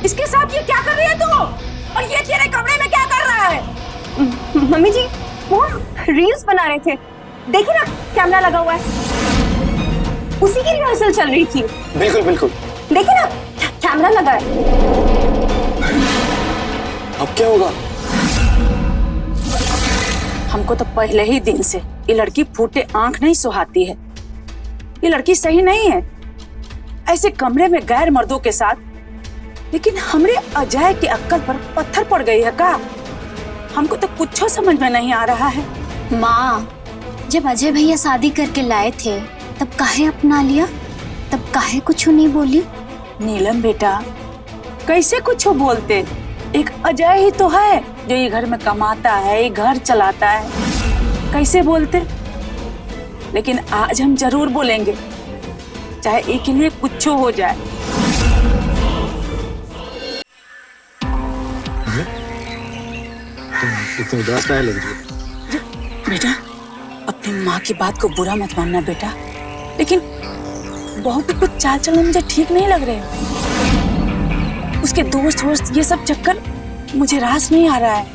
इसके साथ ये क्या कर रही है तू? और ये तेरे कमरे में क्या कर रहा है? मम्मी जी, वो रील्स बना रहे थे, देखिए ना कैमरा लगा हुआ है, उसी की रिहर्सल चल रही थी। बिल्कुल बिल्कुल, देखिए ना कैमरा लगा है। अब क्या होगा? हमको तो पहले ही दिन से ये लड़की फूटे आंख नहीं सुहाती है। ये लड़की सही नहीं है, ऐसे कमरे में गैर मर्दों के साथ। लेकिन हमरे अजय की अक्ल पर पत्थर पड़ गई है का? हमको तो कुछ समझ में नहीं आ रहा है। माँ, जब अजय भैया शादी करके लाए थे तब काहे अपना लिया, तब काहे कुछ नहीं बोली? नीलम बेटा, कैसे कुछ बोलते? एक अजय ही तो है जो ये घर में कमाता है, ये घर चलाता है, कैसे बोलते? लेकिन आज हम जरूर बोलेंगे, चाहे एक के लिए कुछ हो जाए। इतनी उदास काहे लग रही है? बेटा, अपनी माँ की बात को बुरा मत मानना बेटा, लेकिन बहू के कुछ चाल चलन मुझे ठीक नहीं लग रहे। उसके दोस्त ये सब चक्कर मुझे रास नहीं आ रहा है।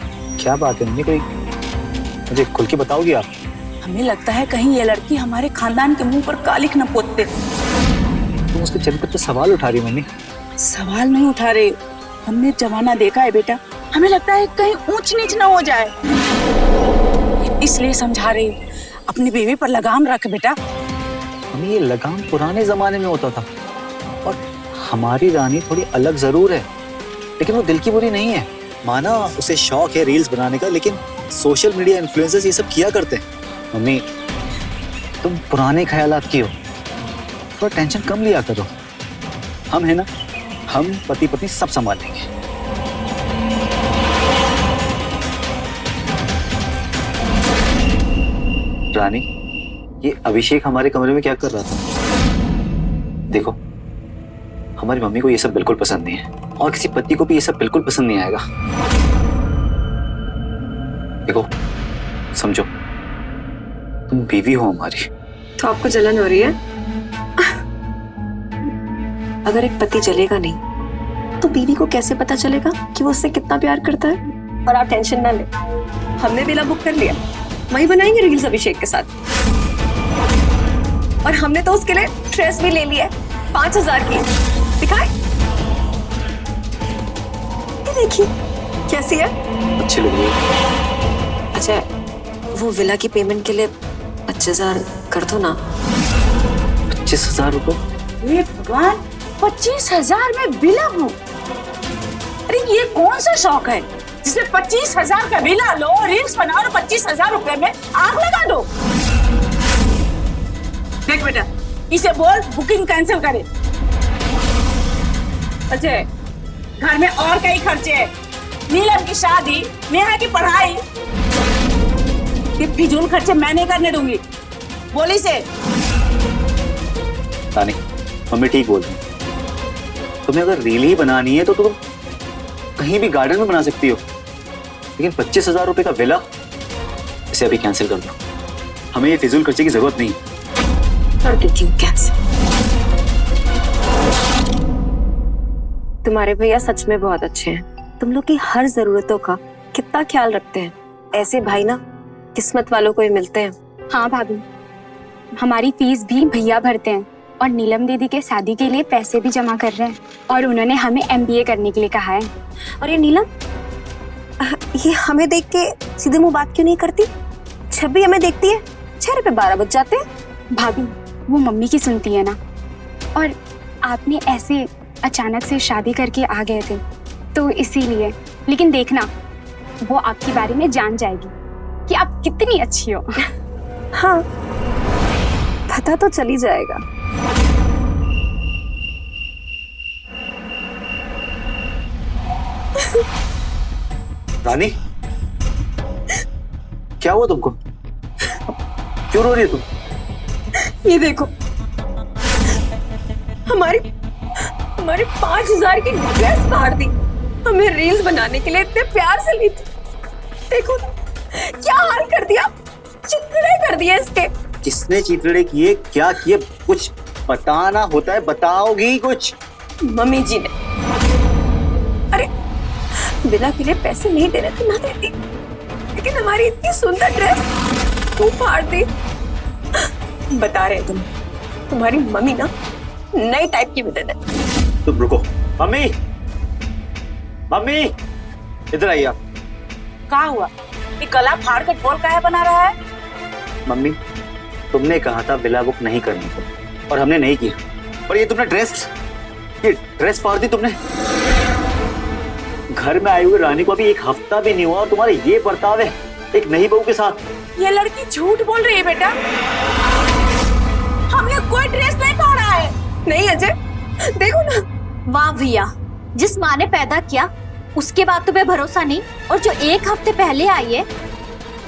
क्या बात है मम्मी, कोई मुझे खुल के बताओगी आप? हमें लगता है कहीं ये लड़की हमारे खानदान के मुंह पर कालिक न पोतते। तुम उसके चरित्र पे सवाल उठा रही मम्मी। सवाल नहीं उठा रहे, हमने जमाना देखा है बेटा, हमें लगता है कहीं ऊंच नीच ना हो जाए, इसलिए समझा रही हूँ, अपनी बीवी पर लगाम रख बेटा। मम्मी, ये लगाम पुराने जमाने में होता था, और हमारी रानी थोड़ी अलग जरूर है, लेकिन वो दिल की बुरी नहीं है। माना उसे शौक है रील्स बनाने का, लेकिन सोशल मीडिया इन्फ्लुएंसर्स ये सब किया करते हैं। मम्मी, तुम पुराने ख्यालात की हो, थोड़ा टेंशन कम लिया करो। हम है ना, हम पति पत्नी सब संभाल लेंगे। रानी, ये अभिषेक हमारे कमरे में क्या कर रहा था? देखो, हमारी मम्मी को ये सब बिल्कुल पसंद नहीं है, और किसी पति को भी ये सब बिल्कुल पसंद नहीं आएगा। देखो, समझो, तुम बीवी हो हमारी। तो आपको जलन हो रही है? अगर एक पति जलेगा नहीं तो बीवी को कैसे पता चलेगा कि वो उससे कितना प्यार करता है? और आप टेंशन ना ले, हमने विला बुक कर लिया, वहीं बनाएंगे रील्स अभिषेक के साथ। और हमने तो उसके लिए ड्रेस भी ले ली है 5000 की। दिखाए? ये देखिए कैसी है, अच्छी लग रही है। अच्छा वो विला की पेमेंट के लिए 25,000 कर दो ना। 25,000 रुपए? ये भगवान, 25,000 में विला बुक? अरे ये कौन सा शौक है जिसे 25,000 का विला लो, रील्स बनाओ और 25,000 रुपए में आग लगा दो। देख बेटा, इसे बोल बुकिंग कैंसिल करे। अजय, घर में और कई खर्चे हैं, नीलम की शादी, नेहा की पढ़ाई, ये फिजूल खर्चे मैं नहीं करने दूंगी। बोली से रानी, मम्मी ठीक बोल रही है। तुम्हें अगर रील ही बनानी है तो तुम कहीं भी गार्डन में बना सकती हो, लेकिन 25,000 रुपए का विला, इसे अभी कैंसिल कर दो। हमें ये फिजूल खर्चे की जरूरत नहीं। कर देती हूँ कैंसिल। तुम्हारे भैया सच में बहुत अच्छे हैं, तुम लोग की हर जरूरतों का कितना ख्याल रखते हैं। ऐसे भाई ना किस्मत वालों को ही मिलते हैं। हाँ भाभी, हमारी फीस भी भैया भरते हैं और नीलम दीदी के शादी के लिए पैसे भी जमा कर रहे हैं और उन्होंने हमें MBA करने के लिए कहा है। और ये नीलम, ये हमें देख के सीधे मुंह बात क्यों नहीं करती? जब भी हमें देखती है चेहरे पे 12 बज जाते हैं। भाभी वो मम्मी की सुनती है ना, और आपने ऐसे अचानक से शादी करके आ गए थे तो इसीलिए। लेकिन देखना, वो आपके बारे में जान जाएगी कि आप कितनी अच्छी हो। हाँ, पता तो चल ही जाएगा। रानी, क्या हुआ तुमको? क्यों रो रही है तुम? ये देखो, हमारी 5,000 की ड्रेस फाड़ दी। हमें रील्स बनाने के लिए इतने प्यार से ली थी, देखो क्या हाल कर दिया, चितड़े कर दिए इसके। किसने चितड़े किए, क्या किए, कुछ बताना होता है, बताओगी कुछ? मम्मी जी ने। अरे विला के लिए पैसे नहीं देने थे, ना देती, लेकिन हमारी इतनी सुंदर ड्रेस तू फाड़ दी। बता रहे तुम, तुम्हारी मम्मी ना नई टाइप की विलन है। तुम रुको। मम्मी, मम्मी इधर आइए आप। क्या हुआ? ये गला फाड़ के ढोल काहे बना रहा है? मम्मी, तुमने कहा था विला बुक नहीं करने को और हमने नहीं किया, और ये तुमने ड्रेस फाड़ दी तुमने। घर में आई हुई रानी को अभी 1 हफ्ता भी नहीं हुआ और तुम्हारे ये बर्ताव है एक नई बहू के साथ। ये लड़की झूठ बोल रही है बेटा, हमने कोई ड्रेस नहीं फाड़ा है। नहीं अजय, देखो ना। वाह भैया, जिस माँ ने पैदा किया उसके बाद तुम्हें भरोसा नहीं, और जो 1 हफ्ते पहले आई है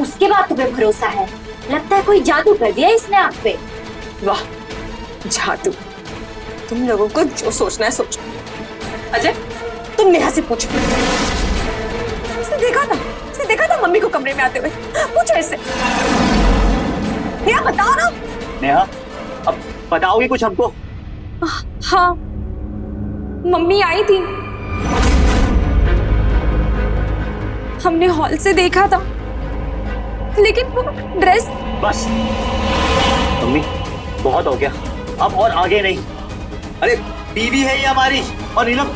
उसके बाद तुम्हें भरोसा है। लगता है कोई जादू कर दिया इसने आप पे। वाह, जादू। तुम लोगों को जो सोचना है सोचो। अजय, तुम नेहा से पूछो। इसने देखा था मम्मी को कमरे में आते हुए। पूछो इससे। नेहा बताओ ना। नेहा, अब बताओगी कुछ हमको? हाँ, मम्मी आई थी, हमने हॉल से देखा था, लेकिन वो ड्रेस। बस मम्मी, बहुत हो गया, अब और आगे नहीं। अरे बीवी है ये हमारी, और नीलम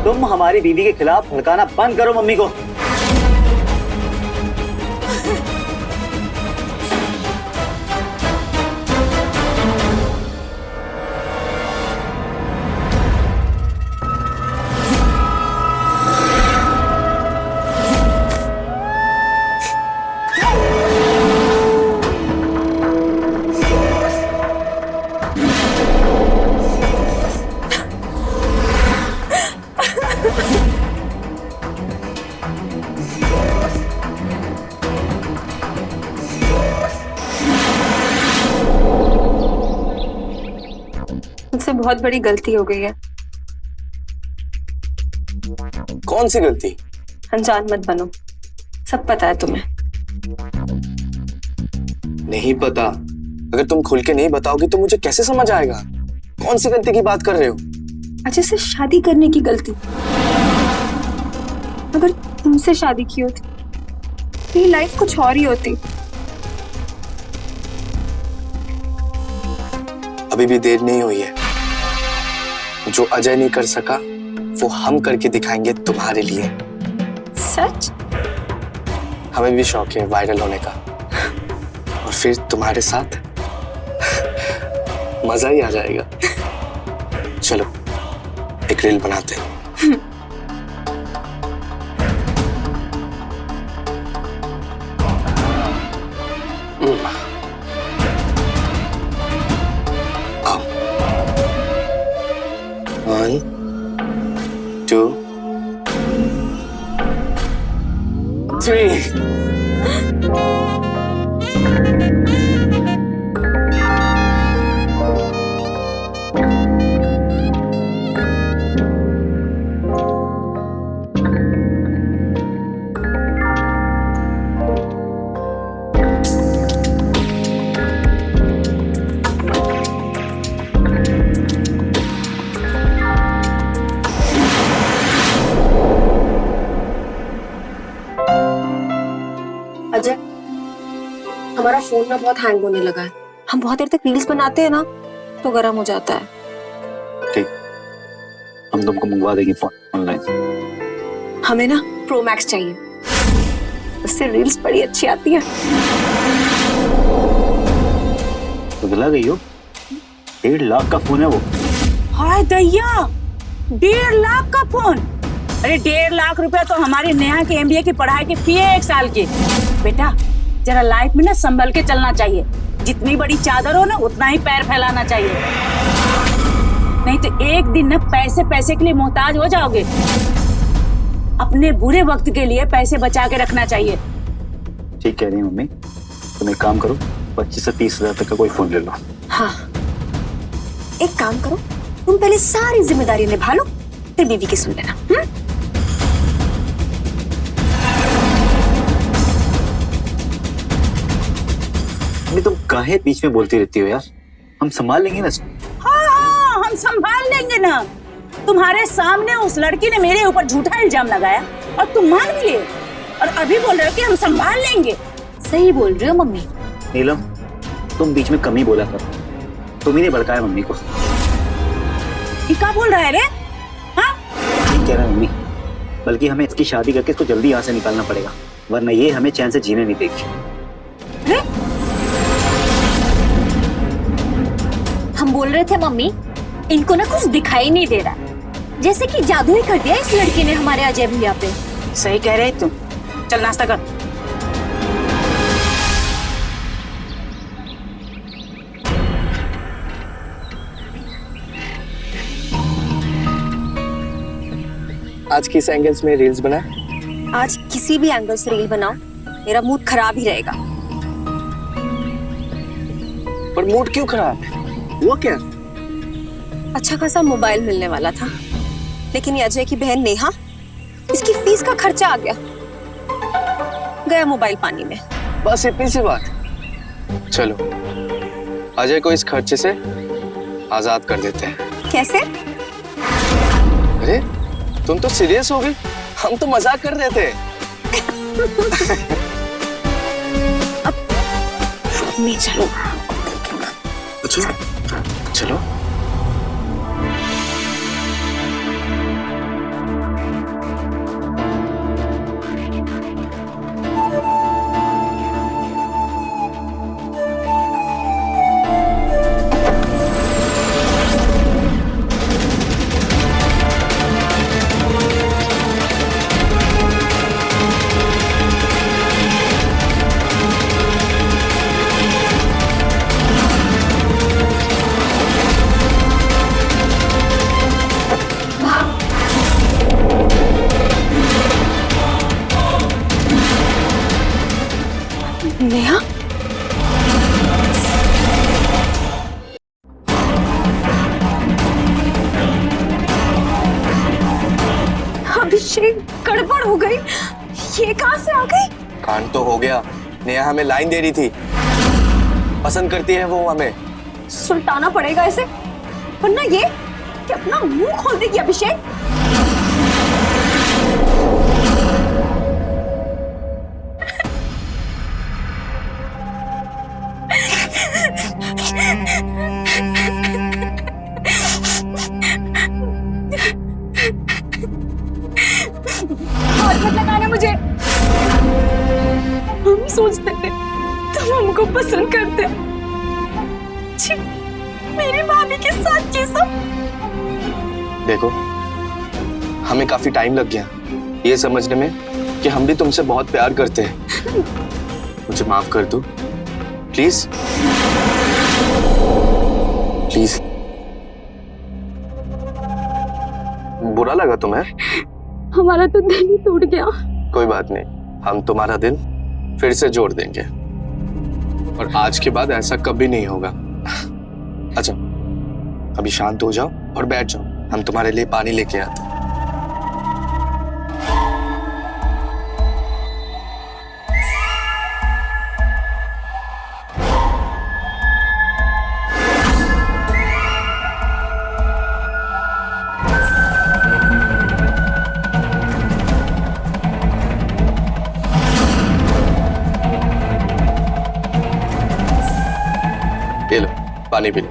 तुम हमारी बीवी के खिलाफ भड़काना बंद करो मम्मी को। मुझसे बहुत बड़ी गलती हो गई है। कौन सी गलती? अनजान मत बनो, सब पता है तुम्हें। नहीं पता। अगर तुम खुल के नहीं बताओगी तो मुझे कैसे समझ आएगा? कौन सी गलती की बात कर रहे हो? अजय से शादी करने की गलती। अगर तुमसे शादी की होती मेरी लाइफ कुछ और ही होती। अभी भी देर नहीं हुई है। जो अजय नहीं कर सका वो हम करके दिखाएंगे तुम्हारे लिए। सच? हमें भी शौक है वायरल होने का, और फिर तुम्हारे साथ मजा ही आ जाएगा। चलो एक रील बनाते हैं। आओ। 1 2 3 अजय, हमारा फोन ना बहुत हैंग होने लगा है। हम बहुत देर तक रील्स बनाते हैं ना तो गर्म हो जाता है। ठीक, हम तुमको मंगवा देंगे फोन ऑनलाइन। हमें ना प्रो मैक्स चाहिए, उससे रील्स बड़ी अच्छी आती है। पगला गई हो? 1.5 लाख का फोन है वो। हाय दैया, 1.5 लाख का फोन? अरे 1.5 लाख रुपया तो हमारी नेहा की MBA की पढ़ाई की फी है 1 साल की। बेटा जरा लाइफ में ना संभल के चलना चाहिए। जितनी बड़ी चादर हो ना उतना ही पैर फैलाना चाहिए, नहीं तो एक दिन ना पैसे पैसे के लिए मोहताज हो जाओगे। अपने बुरे वक्त के लिए पैसे बचा के रखना चाहिए। ठीक कह रही है मम्मी। तुम एक काम करो, 25 से 30 हजार तक का कोई फोन ले लो। हाँ, एक काम करो, तुम पहले सारी जिम्मेदारी निभा लो, फिर बीवी की सुन लेना। तुम काहे बीच में बोलती रहती हो यार? हम संभाल लेंगे ना। हाँ, हम संभाल लेंगे ना। तुम्हारे सामने उस लड़की ने मेरे ऊपर झूठा इल्जाम लगाया और तुम मान भी लिए, और अभी बोल रहे हो कि हम संभाल लेंगे। सही बोल रहे हो मम्मी। नीलम, तुम बीच में कम ही बोला कर। तुम ही ने भड़काया मम्मी को। ये क्या बोल रहा है रे? हाँ? ठीक कह रहा है मम्मी, बल्कि हमें इसकी शादी करके इसको जल्दी यहाँ से निकालना पड़ेगा, वरना ये हमें चैन से जीने नहीं देगी। हम बोल रहे थे मम्मी, इनको ना कुछ दिखाई नहीं दे रहा, जैसे कि जादू ही कर दिया इस लड़की ने हमारे अजय भैया पे। सही कह रहे तुम। चल नाश्ता कर। आज किस एंगल्स में रील्स बनाए? आज किसी भी एंगल से रील बनाओ, मेरा मूड खराब ही रहेगा। पर मूड क्यों खराब है? वो क्या? अच्छा खासा मोबाइल मिलने वाला था, लेकिन ये अजय की बहन नेहा, इसकी फीस का खर्चा आ गया, गया मोबाइल पानी में। बस इतनी सी बात? चलो अजय को इस खर्चे से आजाद कर देते हैं। कैसे? अरे तुम तो सीरियस हो गई, हम तो मजाक कर रहे थे। अब मैं चलो। अच्छा चलो। नेहा, अभिषेक गड़बड़ हो गई। ये कहां से आ गई? कांड तो हो गया। नेहा हमें लाइन दे रही थी, पसंद करती है वो हमें। सुलटाना पड़ेगा इसे, वरना ये आके अपना मुंह खोल देगी अभिषेक। हाथ मत लगाना मुझे। हम सोचते थे तुम हमको पसंद करते। छी, मेरी भाभी के साथ ये सब। देखो, हमें काफी टाइम लग गया ये समझने में कि हम भी तुमसे बहुत प्यार करते हैं। मुझे माफ कर दो प्लीज प्लीज। बुरा लगा तुम्हें? हमारा तो दिल ही टूट गया। कोई बात नहीं, हम तुम्हारा दिल फिर से जोड़ देंगे और आज के बाद ऐसा कभी नहीं होगा। अच्छा, अभी शांत हो जाओ और बैठ जाओ, हम तुम्हारे लिए पानी लेके आते हैं। ये लो, पानी पी लो।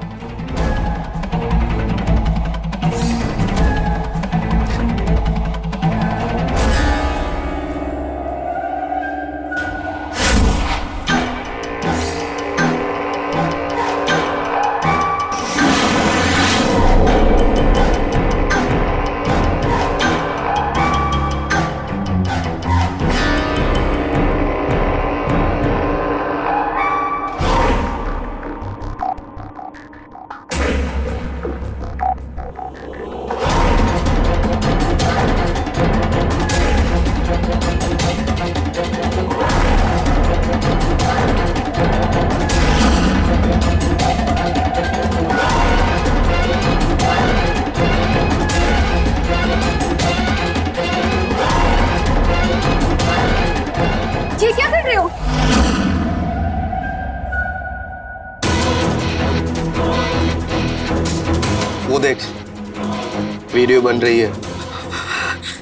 ये क्या कर रहे हो? वो देख, वीडियो बन रही है।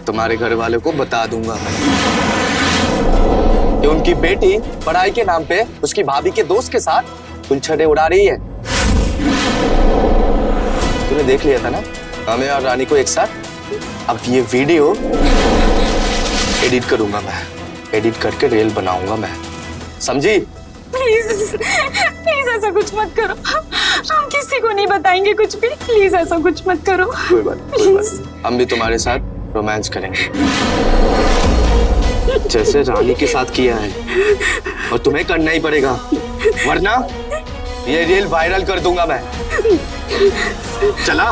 तुम्हारे घर वालों को बता दूंगा मैं कि उनकी बेटी पढ़ाई के नाम पे उसकी भाभी के दोस्त के साथ उलझने उड़ा रही है। तूने देख लिया था ना हमें और रानी को एक साथ। अब ये वीडियो एडिट करूंगा मैं, एडिट करके रील बनाऊंगा मैं, समझी? प्लीज प्लीज ऐसा कुछ मत करो। हम किसी को नहीं बताएंगे कुछ भी। प्लीज ऐसा कुछ मत करो। कोई बात नहीं। हम भी तुम्हारे साथ रोमांस करेंगे जैसे रानी के साथ किया है, और तुम्हें करना ही पड़ेगा, वरना ये रील वायरल कर दूंगा मैं। चला?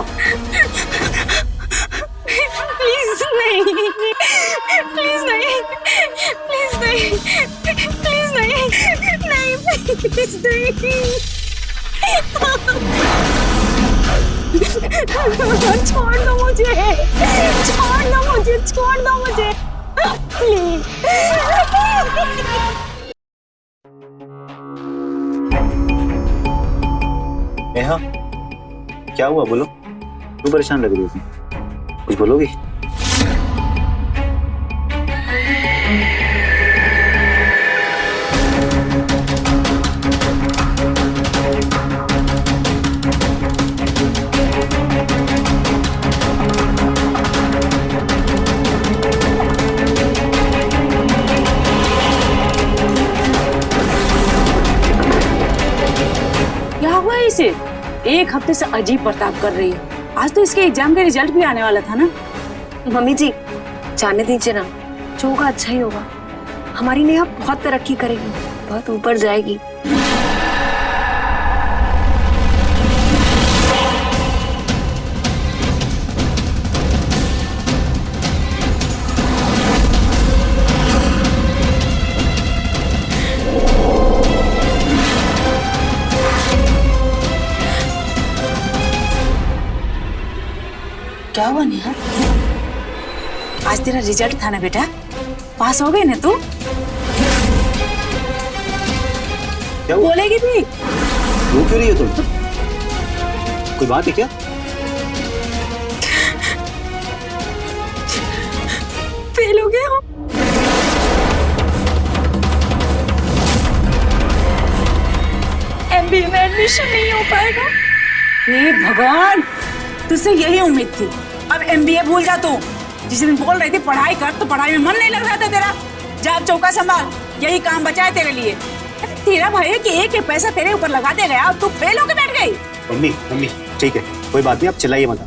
प्लीज नहीं, प्लीज नहीं, प्लीज नहीं, प्लीज नहीं, नहीं, प्लीज नहीं। छोड़ दो मुझे, छोड़ दो मुझे, छोड़ दो मुझे, प्लीज। नेहा, क्या हुआ बोलो? क्यों परेशान लग रही हो तुम? कुछ बोलोगी? क्या हुआ इसे? एक हफ्ते से अजीब बर्ताव कर रही है। आज तो इसके एग्जाम का रिजल्ट भी आने वाला था ना। मम्मी जी, जाने दीजिए ना, जो होगा अच्छा ही होगा। हमारी नेहा बहुत तरक्की करेगी, बहुत ऊपर जाएगी। क्या हुआ नेहा? आज तेरा रिजल्ट था ना बेटा, पास हो गए ना तू? क्या हुआ? बोलेगी भी? रो क्यों रही हो तुम? कोई बात है क्या? एडमिशन नहीं हो पाएगा। हे भगवान, तुझसे यही उम्मीद थी। अब एमबीए भूल जा तू। जिस दिन बोल रही थी पढ़ाई कर, तो पढ़ाई में मन नहीं लग रहा था तेरा। जा अब चौका संभाल, यही काम बचा है तेरे लिए। अरे तेरा भाई है कि एक एक पैसा तेरे ऊपर लगाते गया और तू फेल होके बैठ गई। मम्मी मम्मी ठीक है, कोई बात नहीं, अब चिल्लाइए मत।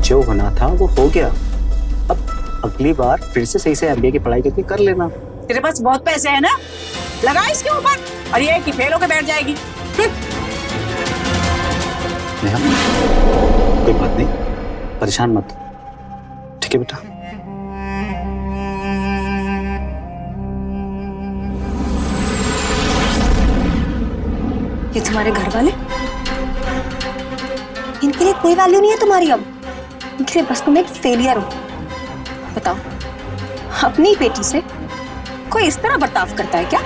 जो होना था वो हो गया। अब अगली बार फिर से सही से एमबीए की पढ़ाई करके कर लेना। तेरे पास बहुत पैसे है ना, लगा इसके ऊपर। और ये कि फेल होके बैठ जाएगी। नेहा, कोई बात नहीं, परेशान मत, ठीक है बेटा। ये तुम्हारे घर वाले, इनके लिए कोई वैल्यू नहीं है तुम्हारी अब। इनके लिए बस तुम एक फेलियर हो। बताओ, अपनी बेटी से कोई इस तरह बर्ताव करता है क्या?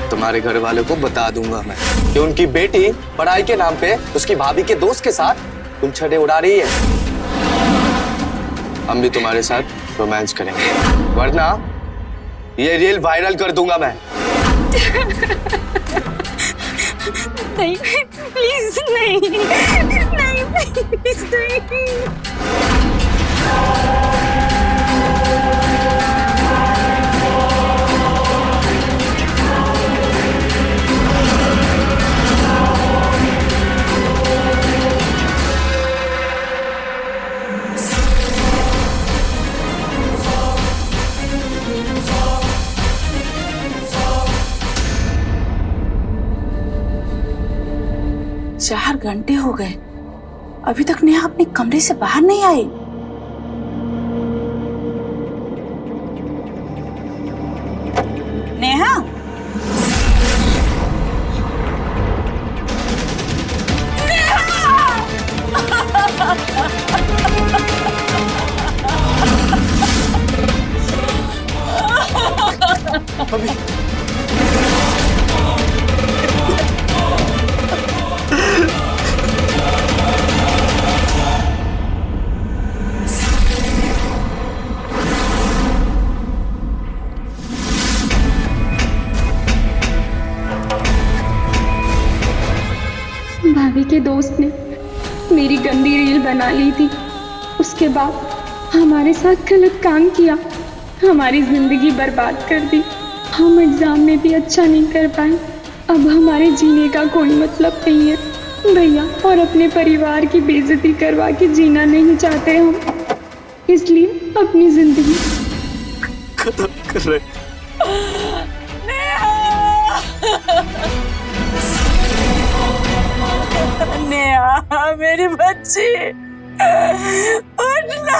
तुम्हारे घर वालों को बता दूंगा मैं कि उनकी बेटी पढ़ाई के नाम पे उसकी भाभी के दोस्त के साथ तुम छड़े उड़ा रही है। हम भी तुम्हारे साथ रोमांस करेंगे, वरना ये रील वायरल कर दूंगा मैं। नहीं प्लीज, नहीं नहीं प्लीज नहीं। चार घंटे हो गए, अभी तक नेहा अपने कमरे से बाहर नहीं आई। नेहा, भाभी के दोस्त ने मेरी गंदी रील बना ली थी। उसके बाद हमारे साथ गलत काम किया, हमारी जिंदगी बर्बाद कर दी। हम एग्जाम में भी अच्छा नहीं कर पाए। अब हमारे जीने का कोई मतलब नहीं है भैया, और अपने परिवार की बेइज्जती करवा के जीना नहीं चाहते हम, इसलिए अपनी जिंदगी खत्म कर रहे। नेहा मेरी बच्ची, उठना।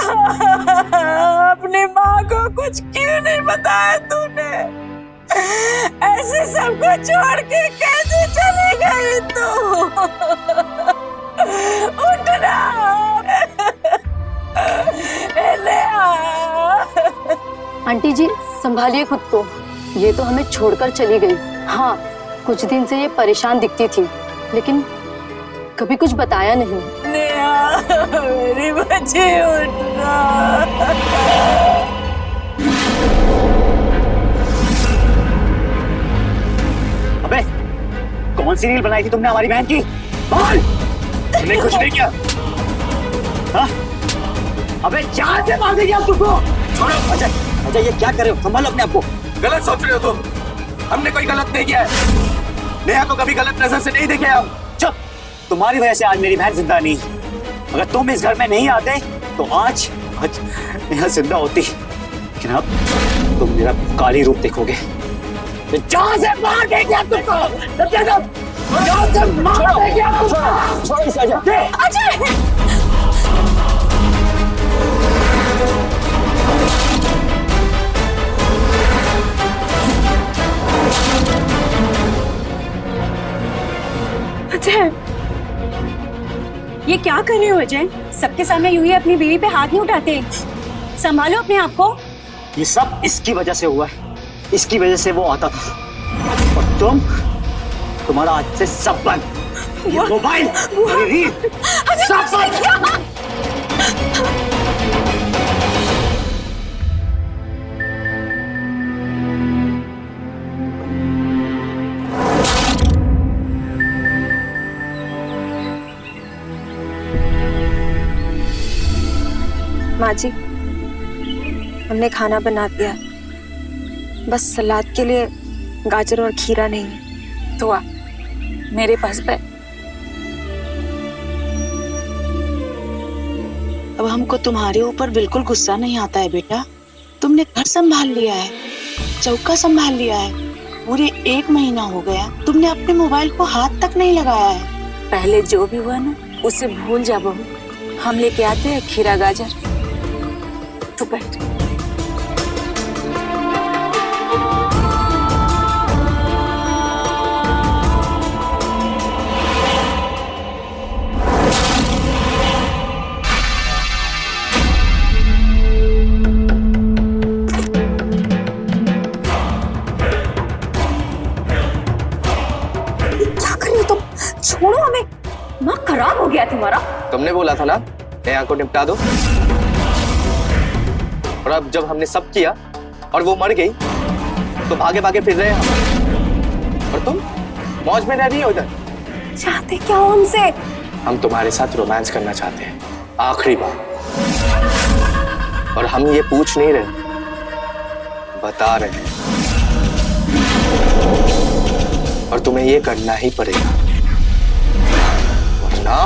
अपनी माँ को कुछ क्यों नहीं बताया तूने? ऐसे सबको छोड़ के कैसे चली गई तू? उठना नेहा। आंटी जी संभालिए खुद को, ये तो हमें छोड़कर चली गई। हाँ, कुछ दिन से ये परेशान दिखती थी, लेकिन कभी कुछ बताया नहीं। नेहा मेरी बच्ची, उठना। अबे कौन सी रील बनाई थी तुमने हमारी बहन की? बोल, तुमने कुछ नहीं किया। हाँ? अबे जान से मार देगी आप तुमको। छोड़ो अजय, अजय ये क्या कर रहे हो? संभालो अपने आप को। गलत सोच रहे हो तुम, हमने कोई गलत नहीं किया है। नेहा को कभी गलत नजर से नहीं देखे हम। चुप, तुम्हारी वजह से आज मेरी बहन जिंदा नहीं। अगर तुम इस घर में नहीं आते तो आज नेहा जिंदा होती, लेकिन अब तुम मेरा काली रूप देखोगे। जान से मार देंगे आप तुमको। जान से मार देंगे आप तुमको। छोड़ो इसे अजय। अजय अजय, ये क्या कर रहे हो अजय? सबके सामने यूं ही अपनी बीवी पे हाथ नहीं उठाते, संभालो अपने आप को। ये सब इसकी वजह से हुआ है, इसकी वजह से वो आता था। और तुम्हारा आज से सब बंद। ये मोबाइल, ये रील, सब बंद। माँ जी, हमने खाना बना दिया, बस सलाद के लिए गाजर और खीरा नहीं है। तो आ मेरे पास बैठ। अब हमको तुम्हारे ऊपर बिल्कुल गुस्सा नहीं आता है बेटा। तुमने घर संभाल लिया है, चौका संभाल लिया है, पूरे 1 महीना हो गया तुमने अपने मोबाइल को हाथ तक नहीं लगाया है। पहले जो भी हुआ ना उसे भूल जा बहू, हम लेके आते हैं खीरा गाजर। तू बैठ। छोड़ो हमें, दिमाग खराब हो गया तुम्हारा। तुमने बोला था ना नेहा को निपटा दो, और अब जब हमने सब किया और वो मर गई तो भागे भागे फिर रहे हम, और तुम मौज में रह रही हो इधर। चाहते क्या हो हमसे? हम तुम्हारे साथ रोमांस करना चाहते हैं, आखिरी बार। और हम ये पूछ नहीं रहे, बता रहे हैं, और तुम्हें ये करना ही पड़ेगा वरना।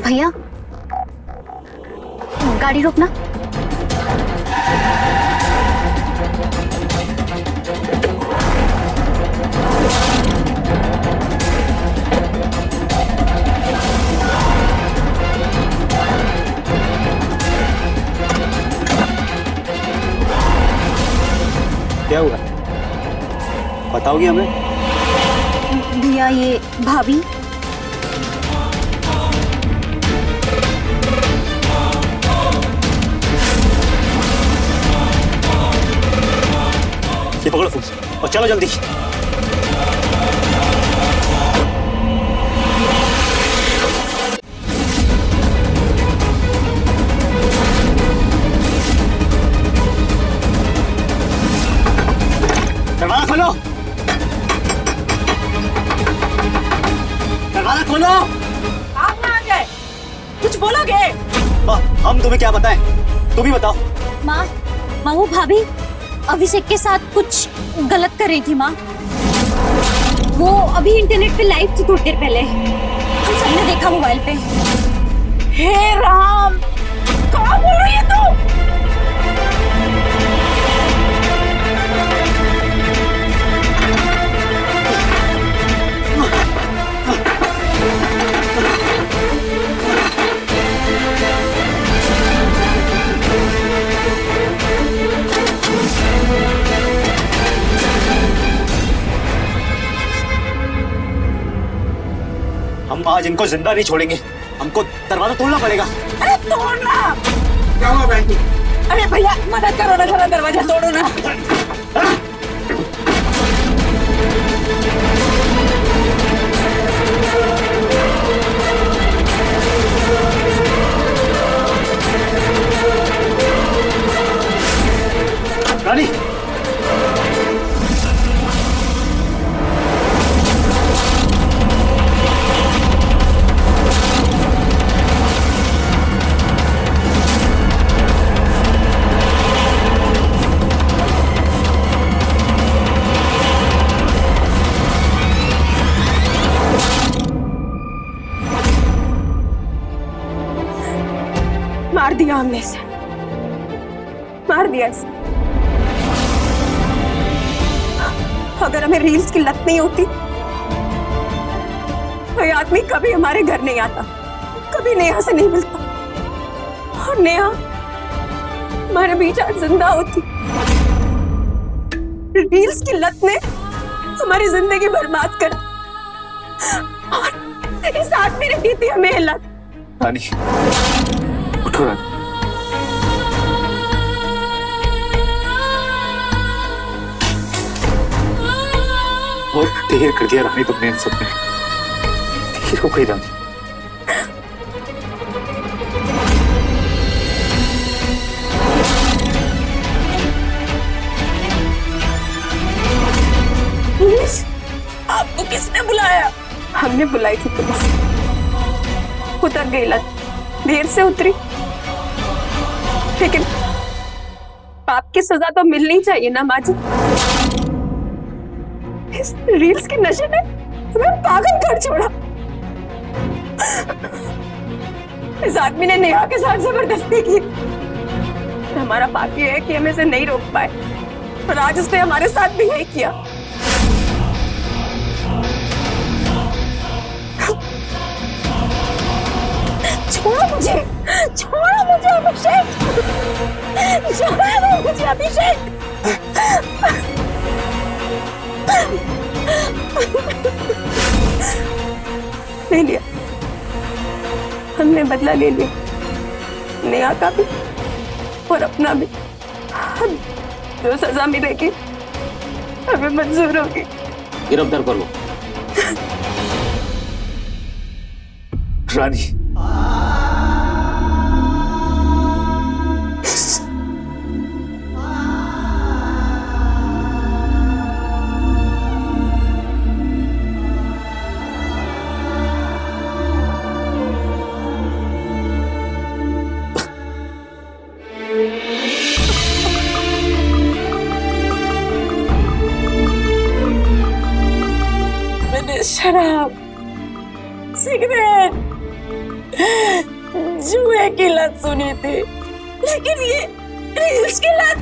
भैया गाड़ी रोकना। क्या हुआ बताओगी हमें? भैया ये भाभी ये पकड़ो तुम और चलो जल्दी। दरवाजा खोलो, दरवाजा खोलो। आप ना आ गए, कुछ बोलोगे? हम तुम्हें क्या बताएं, तुम ही बताओ। माँ, वो भाभी अभिषेक के साथ कुछ गलत कर रही थी माँ। वो अभी इंटरनेट पे लाइव थी थोड़ी देर पहले, हम सबने देखा मोबाइल पे। हे राम, क्या बोल रही है तू? हम आज इनको जिंदा नहीं छोड़ेंगे, हमको दरवाजा तोड़ना पड़ेगा। अरे तोड़ना क्या हुआ बहन जी? अरे भैया मदद करो ना, जरा दरवाजा तोड़ो ना। रानी मार दिया हमने इसे, मार दिया इसे। अगर हमें रील्स की लत नहीं होती तो ये आदमी कभी हमारे घर नहीं आता, कभी नेहा से नहीं मिलता, और नेहा हमारे बीच आज जिंदा होती। रील्स की लत ने हमारी जिंदगी बर्बाद कर, और इस आदमी ने दी थी हमें लत। रानी उठो रानी। बहुत देर कर दिया रानी तुमने इन सब में, देर हो गई रानी। मैंने बुलाई थी पुलिस, उतर गई लत, देर से उतरी, लेकिन पाप की सजा तो मिलनी चाहिए ना माँ जी। इस रील्स के नशे ने हमें पागल कर छोड़ा। इस आदमी ने नेहा के साथ जबरदस्ती की। हमारा पाप ये है कि हम इसे नहीं रोक पाए, और आज उसने हमारे साथ भी यही किया। छोड़ो मुझे, छोड़ो मुझे अभिषेक, छोड़ो मुझे अभिषेक। ले लिया, हमने बदला ले लिया, नेहा का भी और अपना भी। जो सजा मिलेगी हमें मंजूर होगी। गिरफ्तार कर लो। रानी, मैंने शराब, सिगरेट, जुए की लत सुनी थी, लेकिन ये रील्स की लत,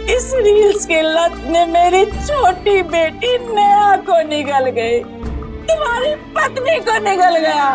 इस रील्स की लत ने मेरी छोटी बेटी नेहा को निगल गई, तुम्हारी पत्नी को निगल गया।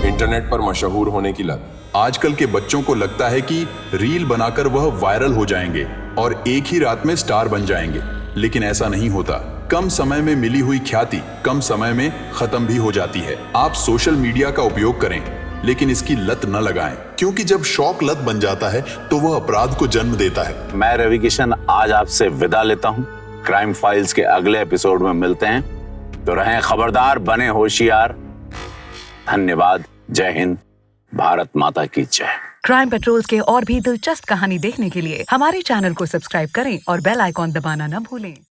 इंटरनेट पर मशहूर होने की लत। आजकल के बच्चों को लगता है कि रील बनाकर वह वायरल हो जाएंगे और एक ही रात में स्टार बन जाएंगे, लेकिन ऐसा नहीं होता। कम समय में मिली हुई ख्याति कम समय में खत्म भी हो जाती है। आप सोशल मीडिया का उपयोग करें, लेकिन इसकी लत न लगाएं, क्योंकि जब शौक लत बन जाता है तो वह अपराध को जन्म देता है। मैं रवि किशन आज आपसे विदा लेता हूं। क्राइम फाइल्स के अगले एपिसोड में मिलते हैं, तो रहें खबरदार, बने होशियार। धन्यवाद। जय हिंद, भारत माता की जय। क्राइम पेट्रोल्स के और भी दिलचस्प कहानी देखने के लिए हमारे चैनल को सब्सक्राइब करें और बेल आइकॉन दबाना न भूलें।